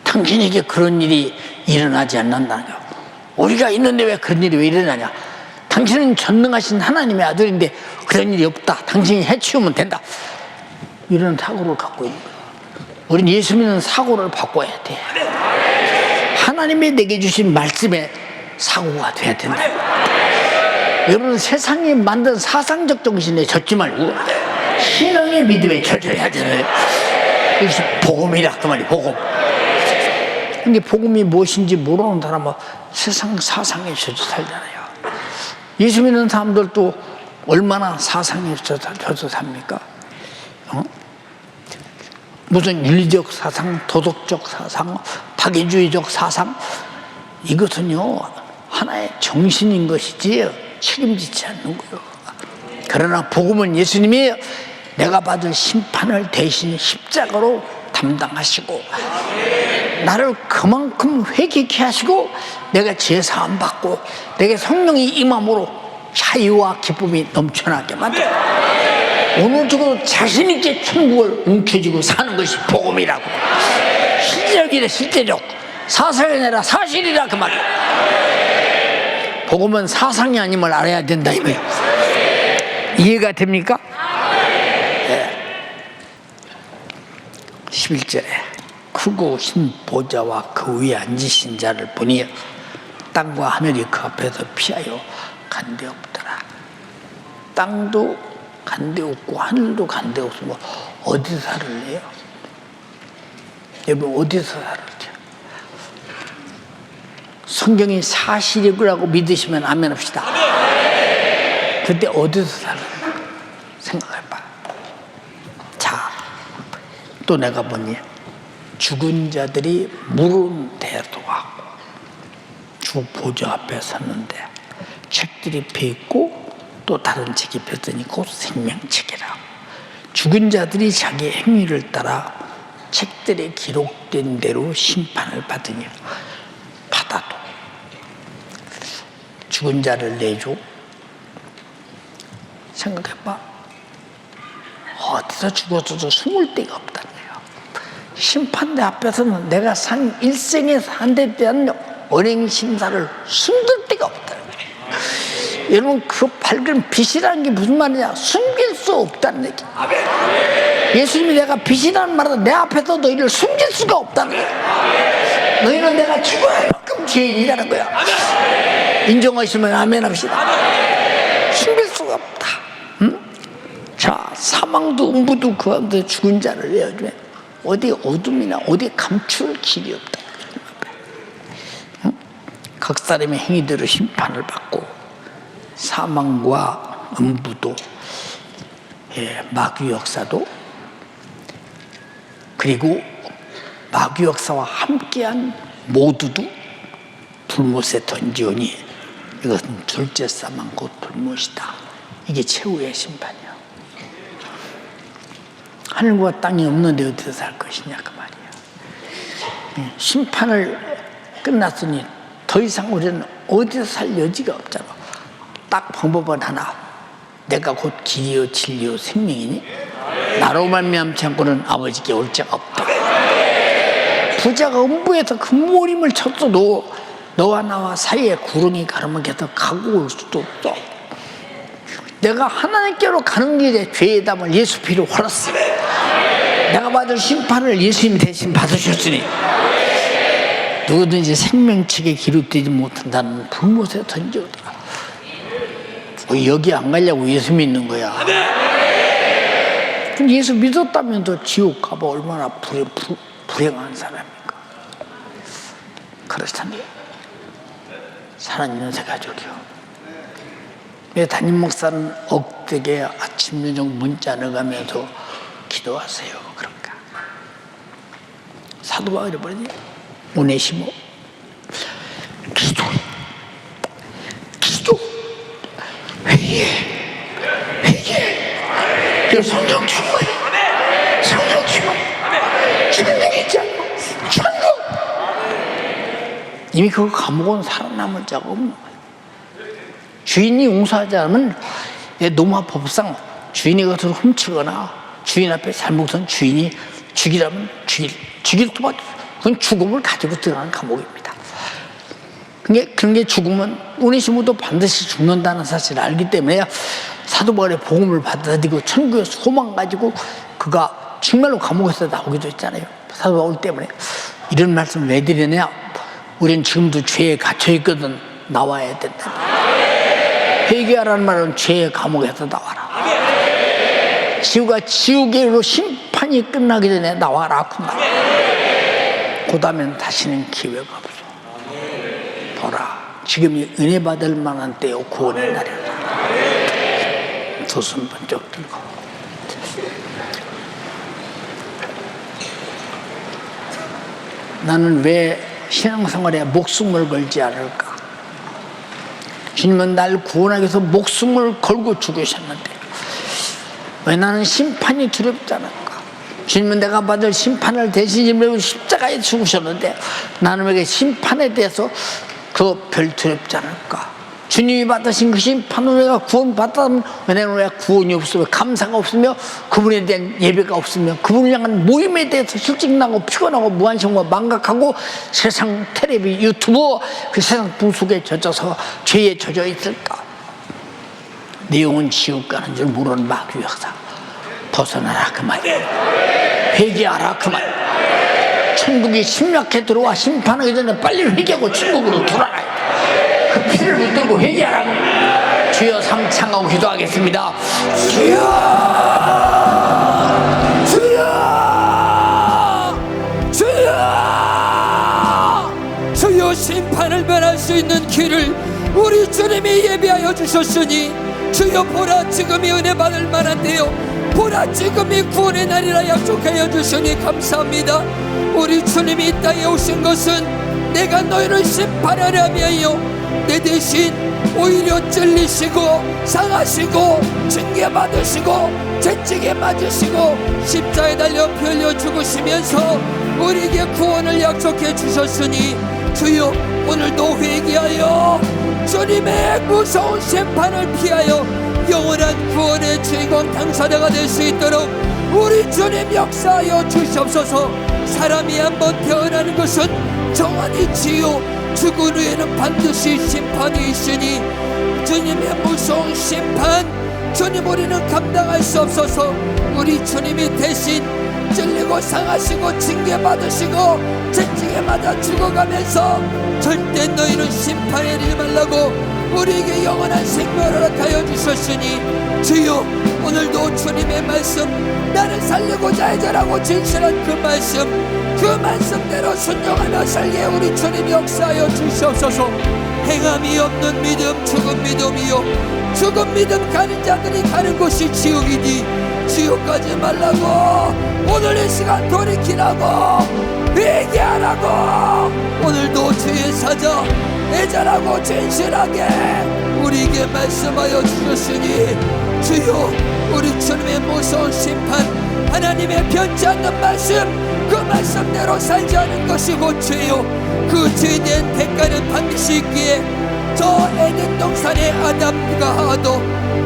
당신에게 그런 일이 일어나지 않는다냐. 우리가 있는데 왜 그런 일이 왜 일어나냐. 당신은 전능하신 하나님의 아들인데 그런 일이 없다. 당신이 해치우면 된다. 이런 사고를 갖고 있는 거예요. 우린 예수 믿는 사고를 바꿔야 돼. 하나님이 내게 주신 말씀에 사고가 돼야 된다. 여러분 세상이 만든 사상적 정신에 젖지 말고 신앙의 믿음에 젖어야 되는 이것이 복음이라 그 말이 복음. 근데 복음이 무엇인지 모르는 사람은 세상 사상에 젖어 살잖아요. 예수 믿는 사람들도 얼마나 사상에 젖어 삽니까? 무슨 윤리적 사상, 도덕적 사상, 파괴주의적 사상, 이것은요 하나의 정신인 것이지 책임지지 않는 거예요. 그러나 복음은 예수님이 내가 받을 심판을 대신 십자가로 담당하시고 나를 그만큼 회개케 하시고 내가 죄사함 받고 내게 성령이 임함으로 자유와 기쁨이 넘쳐나게 만들어 오늘 죽어도 자신 있게 천국을 움켜쥐고 사는 것이 복음이라고. 실제적이래. 실제적. 사상이 아니라 사실이라 그 말이야. 복음은 사상이 아님을 알아야 된다 이 말이야. 이해가 됩니까? 네. 11절에 크고 흰 보좌와 그 위에 앉으신 자를 보니 땅과 하늘이 그 앞에서 피하여 간데 없더라. 땅도 간데 없고 하늘도 간데 없으면 어디서 살을래요? 여러분 어디서 살을래요? 성경이 사실이라고 믿으시면 아멘 합시다. 그때 어디서 살을래요? 생각해봐. 자, 또 내가 보니 죽은 자들이 물은 대도하고 주 보좌 앞에 섰는데 책들이 펴있고 또 다른 책이 폈더니 곧 생명책이라. 죽은 자들이 자기 행위를 따라 책들에 기록된 대로 심판을 받으니 받아도 죽은 자를 내줘. 생각해봐. 어디서 죽어서도 숨을 데가 없다는 거예요. 심판대 앞에서는 내가 산 일생에 산 데 대한 언행 심사를 숨길 데가 없다는 거예요. 여러분 그 밝은 빛이라는 게 무슨 말이냐? 숨길 수 없다는 얘기. 예수님이 내가 빛이라는 말은 내 앞에서 너희를 숨길 수가 없다는 거야. 너희는 내가 죽어야 만큼 죄인이라는 거야. 인정하시면 아멘 합시다. 숨길 수가 없다. 응? 자, 사망도 음부도 그 가운데 죽은 자를 내어주면 어디 어둠이나 어디 감출 길이 없다. 응? 각 사람의 행위대로 심판을 받고 사망과 음부도 마귀 역사도 그리고 마귀 역사와 함께한 모두도 불못에 던지오니 이것은 둘째 사망 곧 불못이다. 이게 최후의 심판이야. 하늘과 땅이 없는데 어디서 살 것이냐 그 말이야. 심판을 끝났으니 더 이상 우리는 어디서 살 여지가 없잖아. 딱 방법은 하나. 내가 곧 길이요 진리요 생명이니 나로 말미암지 않고는 아버지께 올 자가 없다. 부자가 음부에서 금모림을 쳤어도 너와 나와 사이에 구렁이 가르면 계속 가고 올 수도 없어. 내가 하나님께로 가는 길에 죄의 담을 예수 피로 흘렸어. 내가 받을 심판을 예수님 대신 받으셨으니 누구든지 생명책에 기록되지 못한다는 불못에 던져오더라. 여기 안 가려고 예수 믿는 거야. 그럼 예수 믿었다면 더 지옥 가봐 얼마나 불행한 사람입니까? 그렇다면 사랑하는 새 가족이요, 왜 담임 목사는 억되게 아침 저녁 문자 넣어가면서 기도하세요 그런가? 사도 바울이 뭐지? 오네시모 기도 회개 그 성령 주고 성령 주고 주는 게 있잖아. 천국 이미 그거 감옥은 살아남을 자가 없는 거야. 주인이 용서하지 않으면 노마법상 주인이 그것을 훔치거나 주인 앞에 잘못한 주인이 죽이라면 죽일 수밖에 없어요. 그건 죽음을 가지고 들어가는 감옥입니다. 그런 게 죽으면 오네시모도 반드시 죽는다는 사실을 알기 때문에 사도 바울의 복음을 받아들이고 천국에 소망 가지고 그가 정말로 감옥에서 나오기도 했잖아요. 사도 바울 때문에. 이런 말씀 왜 드리냐? 우린 지금도 죄에 갇혀 있거든. 나와야 된다. 회개하라는 말은 죄의 감옥에서 나와라. 지옥으로 심판이 끝나기 전에 나와라 그 말. 그 다음엔 다시는 기회가 없어. 보라, 지금이 은혜 받을 만한 때요 구원의 날이라. 두 손 번쩍 들고 나는 왜 신앙생활에 목숨을 걸지 않을까? 주님은 날 구원하기 위해서 목숨을 걸고 죽으셨는데 왜 나는 심판이 두렵지 않을까? 주님은 내가 받을 심판을 대신하시고 십자가에 죽으셨는데 나는 왜 심판에 대해서 별 두렵지 않을까? 주님이 받으신 그 심판으로 내가 구원받았다면 왜 내가 구원이 없으며 감사가 없으며 그분에 대한 예배가 없으며 그분을 향한 모임에 대해서 실직나고 피곤하고 무한심과 망각하고 세상 텔레비 유튜브 그 세상 부속에 젖어서 죄에 젖어 있을까? 내 영혼 지옥 가는 줄 모르는 마귀 역사 벗어나라 그 말이에요. 회개하라 그 말. 천국이 심각해 들어와 심판하기 전에 빨리 회개하고 천국으로 돌아라. 그 피를 붙들고 회개하라고. 주여 삼창하고 기도하겠습니다. 주여 주여 주여 주여 심판을 면할 수 있는 길을 우리 주님이 예비하여 주셨으니 주여 보라 지금이 은혜 받을 만한데요 보라 지금이 구원의 날이라 약속하여 주시니 감사합니다. 우리 주님이 이 땅에 오신 것은 내가 너희를 심판하려 하여 내 대신 오히려 찔리시고 상하시고 징계받으시고 채찍에 맞으시고 십자가에 달려 피 흘려 죽으시면서 우리에게 구원을 약속해 주셨으니 주여 오늘도 회개하여 주님의 무서운 심판을 피하여 영원한 구원의 주인공 당사자가 될 수 있도록 우리 주님 역사하여 주시옵소서. 사람이 한번 태어나는 것은 정한이지요 죽은 후에는 반드시 심판이 있으니 주님의 무서운 심판 주님 우리는 감당할 수 없어서 우리 주님이 대신 찔리고 상하시고 징계받으시고 채찍에 맞아 죽어가면서 절대 너희는 심판에 이르지 말라고 우리에게 영원한 생명을 허락하여 주셨으니 주여 오늘도 주님의 말씀 나를 살리고자 해자라고 진실한 그 말씀대로 순종하며 살게 우리 주님 역사하여 주시옵소서. 행함이 없는 믿음 죽은 믿음이요 죽은 믿음 가는 자들이 가는 곳이 지옥이니 지옥 가지 말라고 오늘 이 시간 돌이키라고 회개하라고 오늘도 주의 사자 애절하고 진실하게 우리에게 말씀하여 주셨으니 주여 우리 주님의 무서운 심판, 하나님의 변치 않는 말씀, 그 말씀대로 살지 않은 것이 곧 죄요. 그 죄에 대한 대가는 반드시 있기에 저 에덴 동산의 아담과 하와도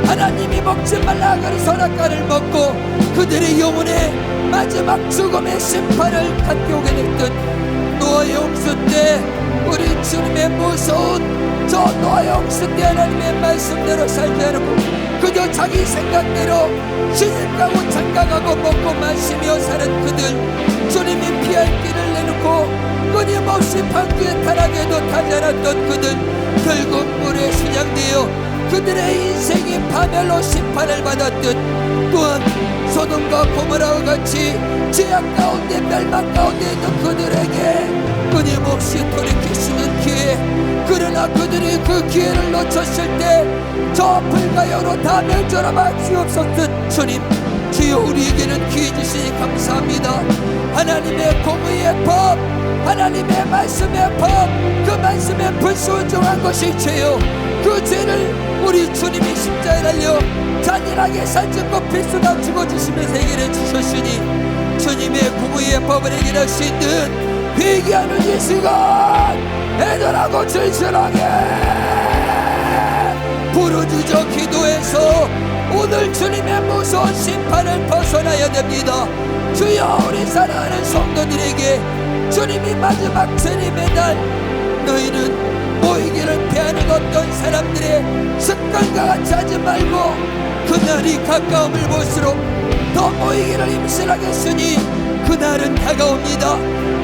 하나님이 먹지 말라 하는 선악과를 먹고 그들의 영혼에 마지막 죽음의 심판을 갖게 오게 됐던 노아의 홍수 때, 우리 주님의 무서운 저 노아의 홍수 때 하나님의 말씀대로 살지 않고 그저 자기 생각대로 시집가고 장가가고 먹고 마시며 사는 그들, 주님이 피할 길을 내놓고 끊임없이 방주에 타락해도 타지 않았던 그들, 결국 물에 순양되어 그들의 인생이 파멸로 심판을 받았듯, 또한 소돔과 고모라와 같이 죄악 가운데 멸망 가운데 있는 그들에게 끊임없이 돌이키시는 기회, 그러나 그들이 그 기회를 놓쳤을 때 저 불가역으로 다 멸절하면 주옵소서. 주님, 주여 우리에게는 기회 주시니 감사합니다. 하나님의 공의의 법, 하나님의 말씀의 법, 그 말씀에 불순종한 것이 죄요. 그 죄를 우리 주님이 십자가에 달려 잔인하게 살찌고 필수다 죽어주시면서 해결해 주셨으니 주님의 공의의 법을 해결할 수 있는 회개하는 이 시간 애절하고 진실하게 부르짖어 기도해서 오늘 주님의 무서운 심판을 벗어나야 됩니다. 주여, 우리 사랑하는 성도들에게 주님이 마지막 재림의 날 너희는 모이기를 피하는 어떤 사람들의 습관과 같이 하지 말고 그날이 가까움을 볼수록 더 모이기를 임신하겠으니 그날은 다가옵니다.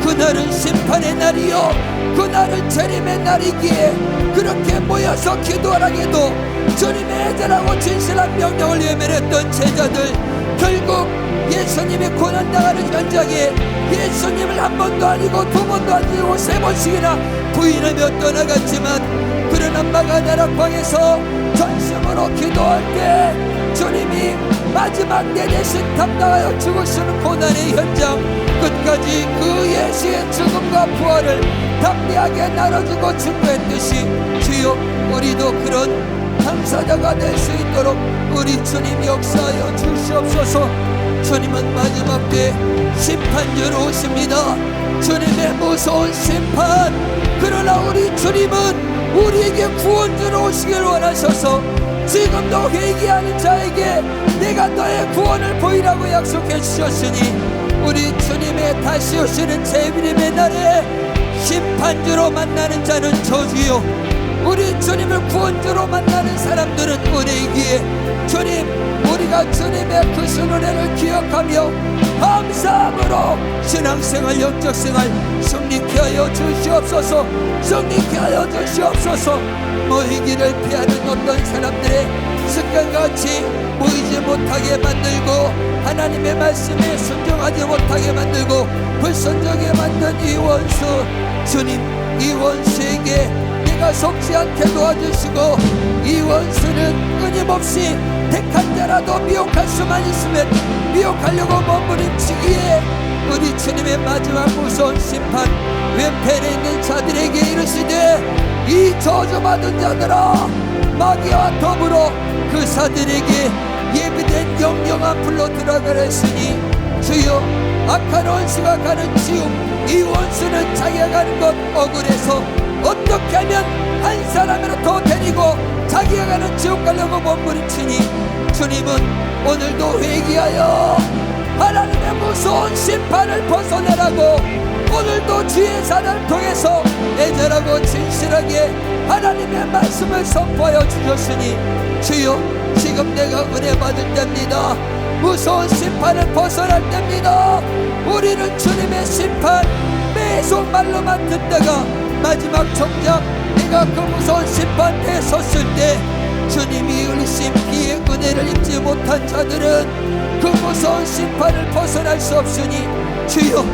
그날은 심판의 날이요, 그날은 재림의 날이기에 그렇게 모여서 기도하라게도 주님의 애절하고 진실한 명령을 외면했던 제자들, 결국 예수님이 고난당하는 현장에 예수님을 한 번도 아니고 두 번도 아니고 세 번씩이나 부인하며 떠나갔지만, 그러나 마가다라 광에서 전심으로 기도할 때 주님이 마지막 내 대신 담당하여 죽으시는 고난의 현장 끝까지 그 예수의 죽음과 부활을 담대하게 나눠주고 증거했듯이 주여, 우리도 그런 당사자가 될 수 있도록 우리 주님 역사하여 주시옵소서. 주님은 마지막 때 심판주로 오십니다. 주님의 무서운 심판, 그러나 우리 주님은 우리에게 구원주로 오시길 원하셔서 지금도 회개하는 자에게 내가 너의 구원을 보이라고 약속해 주셨으니 우리 주님의 다시 오시는 재림의 날에 심판주로 만나는 자는 저주요, 우리 주님을 구원주로 만나는 사람들은 은혜이기에 주님, 우리가 주님의 그 은혜를 기억하며 감사함으로 신앙생활, 영적생활 성립케 하여 주시옵소서. 성립케 하여 주시옵소서. 모이기를 피하는 어떤 사람들의 습관같이 모이지 못하게 만들고 하나님의 말씀에 순종하지 못하게 만들고 불순종하게 만든 이 원수, 주님, 이 원수에게 내가 속지 않게 도와주시고 이 원수는 끊임없이 택한 자라도 미혹할 수만 있으면 미혹하려고 몸부림치기에 우리 주님의 마지막 무서운 심판, 왼편에 있는 자들에게 이르시되 이 저주받은 자들아, 마귀와 더불어 그 사들에게 예비된 영영한 불로 들어가라 했으니 주여, 악한 원수가 가는 지옥, 이 원수는 자기가 가는 것 억울해서 어떻게 하면 한 사람이라도 더 데리고 자기가 가는 지옥 가려고 몸부림치니 주님은 오늘도 회개하여 하나님의 무서운 심판을 벗어내라고 오늘도 주의 사람을 통해서 애절하고 진실하게 하나님의 말씀을 선포하여 주셨으니 주여, 지금 내가 은혜 받을 때입니다. 무서운 심판을 벗어날 때입니다. 우리는 주님의 심판 계속 말로만 듣다가 마지막 정작 내가 그 무서운 심판대에 섰을 때 주님이 흘리신 피의 은혜를 입지 못한 자들은 그 무서운 심판을 벗어날 수 없으니 주여,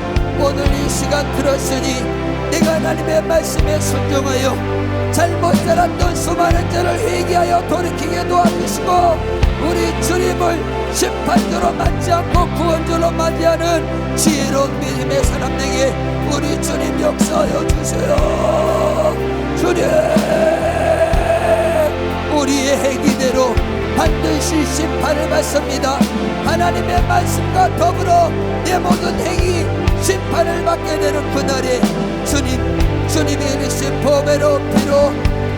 오늘 이 시간 들었으니 내가 하나님의 말씀에 순종하여 잘못 자랐던 수많은 죄를 회개하여 돌이키게 도와주시고 우리 주님을 심판주로 맞지 않고 구원주로 맞이하는 지혜로운 믿음의 사람에게 우리 주님 역사하여 주세요. 주님, 우리의 행위대로 반드시 심판을 받습니다. 하나님의 말씀과 더불어 내 모든 행위 심판을 받게 되는 그날에 주님이 흘리신 보배로 피로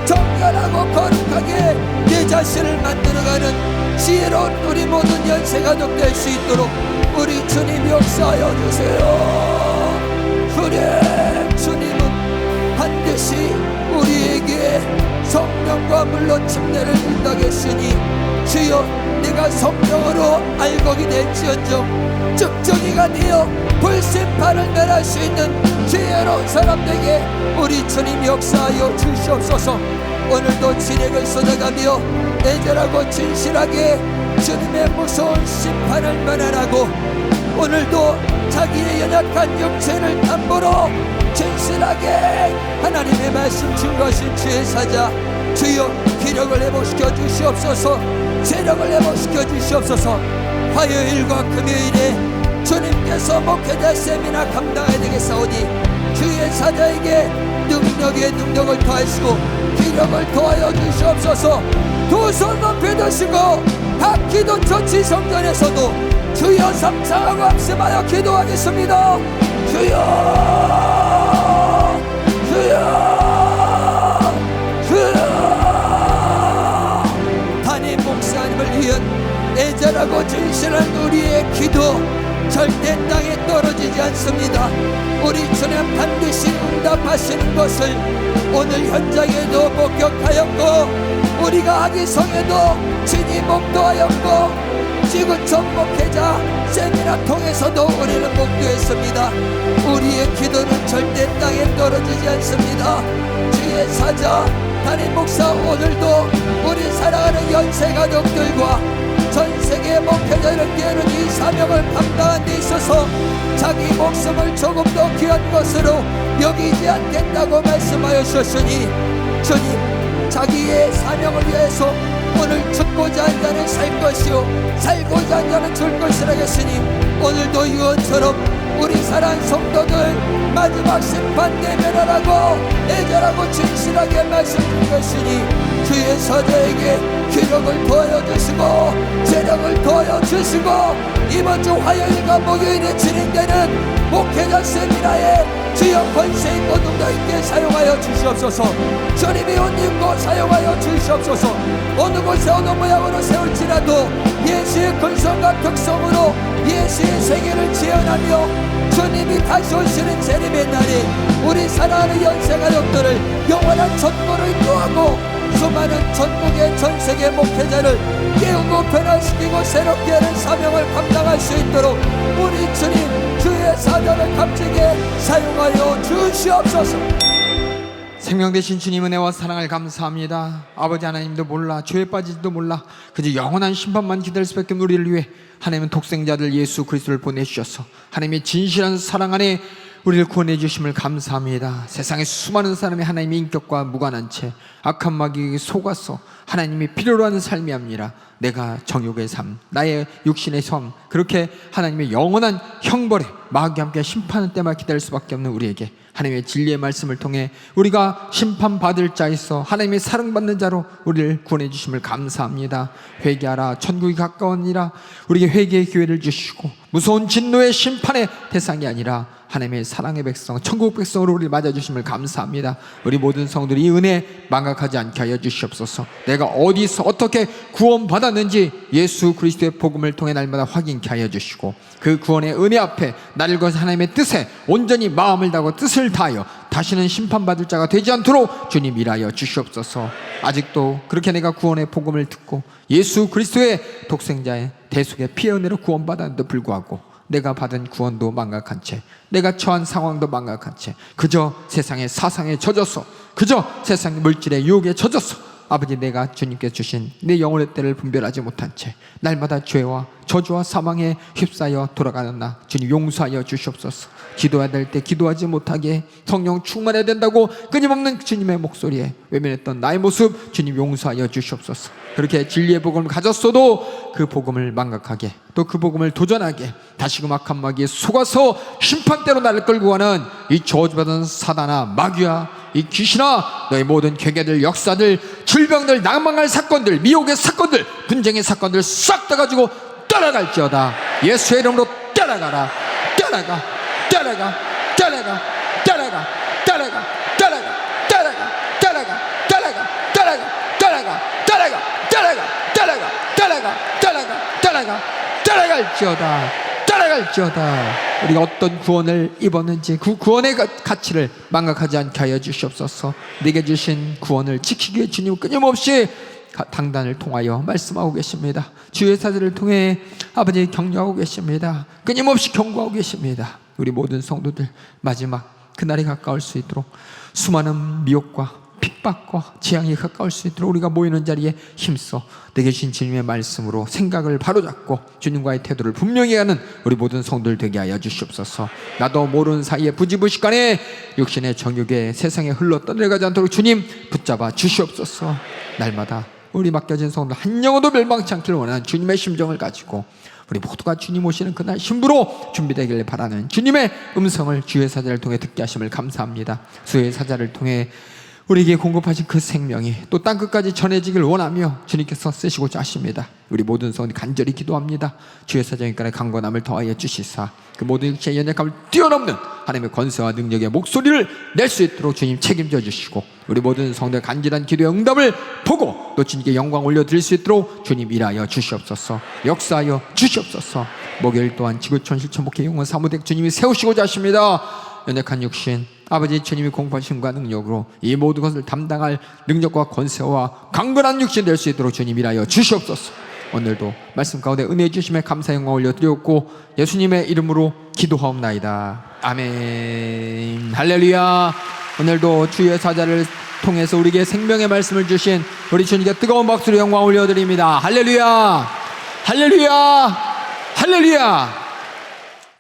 정결하고 거룩하게 내 자신을 만들어가는 지혜로운 우리 모든 연세가족 될 수 있도록 우리 주님 역사하여 주세요. 주님은 반드시 우리에게 성령과 물로 침례를 준다겠으니 주여 내가 성령으로 알곡이 될지언정 쭉정이가 되어 불심판을 면할 수 있는 지혜로운 사람에게 우리 주님 역사하여 주시옵소서. 오늘도 진액을 쏟아가며 애절하고 진실하게 주님의 무서운 심판을 면하라고 오늘도 자기의 연약한 육체를 담보로 진실하게 하나님의 말씀 증거하신 주의 사자 주여 기력을 회복시켜 주시옵소서. 세력을 회복시켜 주시옵소서. 화요일과 금요일에 주님께서 목회자 세미나 감당해야 되겠사오니 주의 사자에게 능력에 능력을 더하시고 기력을 더하여 주시옵소서. 두 손 높이 드시고 각 기도처 지성전에서도 주여 삼창하고 합심하여 기도하겠습니다. 주여 담임 목사님을 위한 애절하고 진실한 우리의 기도 절대 땅에 떨어지지 않습니다. 우리 주님 반드시 응답하시는 것을 오늘 현장에도 목격하였고 우리가 하기성에도 친히 목도하였고 지구촌 목회자 세미나 통해서도 우리는 목도했습니다. 우리의 기도는 절대 땅에 떨어지지 않습니다. 주의 사자 담임 목사 오늘도 우리 사랑하는 연세가족들과 전세계 목회자를 깨우는 이 사명을 감당한 데 있어서 자기 목숨을 조금도 귀한 것으로 여기지 않겠다고 말씀하여 주셨으니 주님 자기의 사명을 위해서 오늘 죽고자 한 자는 살 것이요 살고자 한 자는 죽을 것이라 했으니 오늘도 유언처럼 우리 사랑하는 성도들 마지막 심판 대면하라고 애절하고 진실하게 말씀 준 것이니 주의 사자에게 기력을 더하여 주시고 재력을 더하여 주시고 이번 주 화요일과 목요일에 진행되는 목회자 세미나에 주여 권세 있고 능력 있게 사용하여 주시옵소서. 주님이 옷 입고 사용하여 주시옵소서. 어느 곳에 어느 모양으로 세울지라도 예수의 근성과 특성으로 예수의 세계를 재현하며 주님이 다시 오시는 재림의 날에 우리 사랑하는 연세가족들을 영원한 천국으로 인도하고 수많은 전국의 전세계 목회자를 깨우고 변화시키고 새롭게 하는 사명을 감당할 수 있도록 우리 주님 주의 사자를 값지게 사용하여 주시옵소서. 생명 되신 주님 은혜와 사랑을 감사합니다. 아버지 하나님도 몰라 죄에 빠지지도 몰라 그저 영원한 심판만 기다릴 수밖에 없는 우리를 위해 하나님은 독생자들 예수 그리스도를 보내주셔서 하나님의 진실한 사랑 안에 우리를 구원해 주심을 감사합니다. 세상에 수많은 사람이 하나님의 인격과 무관한 채 악한 마귀에게 속아서 하나님이 필요로 하는 삶이 아니라 내가 정욕의 삶, 나의 육신의 삶 그렇게 하나님의 영원한 형벌에 마귀와 함께 심판의 때만 기다릴 수밖에 없는 우리에게 하나님의 진리의 말씀을 통해 우리가 심판받을 자에서 하나님의 사랑받는 자로 우리를 구원해 주심을 감사합니다. 회개하라 천국이 가까우니라. 우리에게 회개의 기회를 주시고 무서운 진노의 심판의 대상이 아니라 하나님의 사랑의 백성 천국 백성으로 우리를 맞아주심을 감사합니다. 우리 모든 성도들이 이 은혜 망각하지 않게 하여 주시옵소서. 내가 어디서 어떻게 구원받았는지 예수 그리스도의 복음을 통해 날마다 확인케 하여 주시고 그 구원의 은혜 앞에 나를 거서 하나님의 뜻에 온전히 마음을 다하고 뜻을 다하여 다시는 심판받을 자가 되지 않도록 주님 일하여 주시옵소서. 아직도 그렇게 내가 구원의 복음을 듣고 예수 그리스도의 독생자의 대속의 피의 은혜로 구원받았는데도 불구하고 내가 받은 구원도 망각한 채 내가 처한 상황도 망각한 채 그저 세상의 사상에 젖어서 그저 세상의 물질의 유혹에 젖어서 아버지 내가 주님께 주신 내 영혼의 때를 분별하지 못한 채 날마다 죄와 저주와 사망에 휩싸여 돌아가는 나 주님 용서하여 주시옵소서. 기도해야 될 때 기도하지 못하게 성령 충만해야 된다고 끊임없는 주님의 목소리에 외면했던 나의 모습 주님 용서하여 주시옵소서. 그렇게 진리의 복음을 가졌어도 그 복음을 망각하게 또 그 복음을 도전하게 다시금 악한 마귀에 속아서 심판대로 나를 끌고 가는 이 저주받은 사단아 마귀야 이 귀신아, 너의 모든 괴계들, 역사들, 질병들, 낭망할 사건들, 미혹의 사건들, 분쟁의 사건들 싹 다 가지고 떠나갈지어다. 예수의 이름으로 떠나가라. 떠나가, 떠나가, 떠나가, 떠나가, 떠나가, 떠나가, 떠나가, 떠나가, 떠나가, 떠나가, 떠나가, 떠나가, 떠나가, 떠나가, 떠나가, 떠나가, 떠나가, 떠나갈지어다. 떠나갈지어다. 우리가 어떤 구원을 입었는지 그 구원의 가치를 망각하지 않게 하여 주시옵소서. 내게 주신 구원을 지키기 위해 주님 끊임없이 당단을 통하여 말씀하고 계십니다. 주의 사제를 통해 아버지 격려하고 계십니다. 끊임없이 경고하고 계십니다. 우리 모든 성도들 마지막 그날이 가까울 수 있도록 수많은 미혹과 핍박과 재앙이 가까울 수 있도록 우리가 모이는 자리에 힘써 내게 주신 주님의 말씀으로 생각을 바로잡고 주님과의 태도를 분명히 하는 우리 모든 성도들 되게 하여 주시옵소서. 나도 모르는 사이에 부지불식간에 육신의 정욕에 세상에 흘러 떠내려가지 않도록 주님 붙잡아 주시옵소서. 날마다 우리 맡겨진 성도들 한 영혼도 멸망치 않기를 원하는 주님의 심정을 가지고 우리 모두가 주님 오시는 그날 신부로 준비되기를 바라는 주님의 음성을 주의 사자를 통해 듣게 하심을 감사합니다. 주의 사자를 통해 우리에게 공급하신 그 생명이 또 땅끝까지 전해지길 원하며 주님께서 쓰시고자 하십니다. 우리 모든 성도들 간절히 기도합니다. 주의 사자님께의 강건함을 더하여 주시사 그 모든 육체의 연약함을 뛰어넘는 하나님의 권세와 능력의 목소리를 낼 수 있도록 주님 책임져 주시고 우리 모든 성도의 간절한 기도의 응답을 보고 또 주님께 영광 올려드릴 수 있도록 주님 일하여 주시옵소서. 역사하여 주시옵소서. 목요일 또한 지구촌 실천목회 영원 사무댁 주님이 세우시고자 하십니다. 연약한 육신 아버지 주님이 공부하심과 능력으로 이 모든 것을 담당할 능력과 권세와 강건한 육신 될 수 있도록 주님 일하여 주시옵소서. 오늘도 말씀 가운데 은혜 주심에 감사 영광 올려드렸고 예수님의 이름으로 기도하옵나이다. 아멘. 할렐루야. 오늘도 주의 사자를 통해서 우리에게 생명의 말씀을 주신 우리 주님께 뜨거운 박수로 영광 올려드립니다. 할렐루야. 할렐루야. 할렐루야.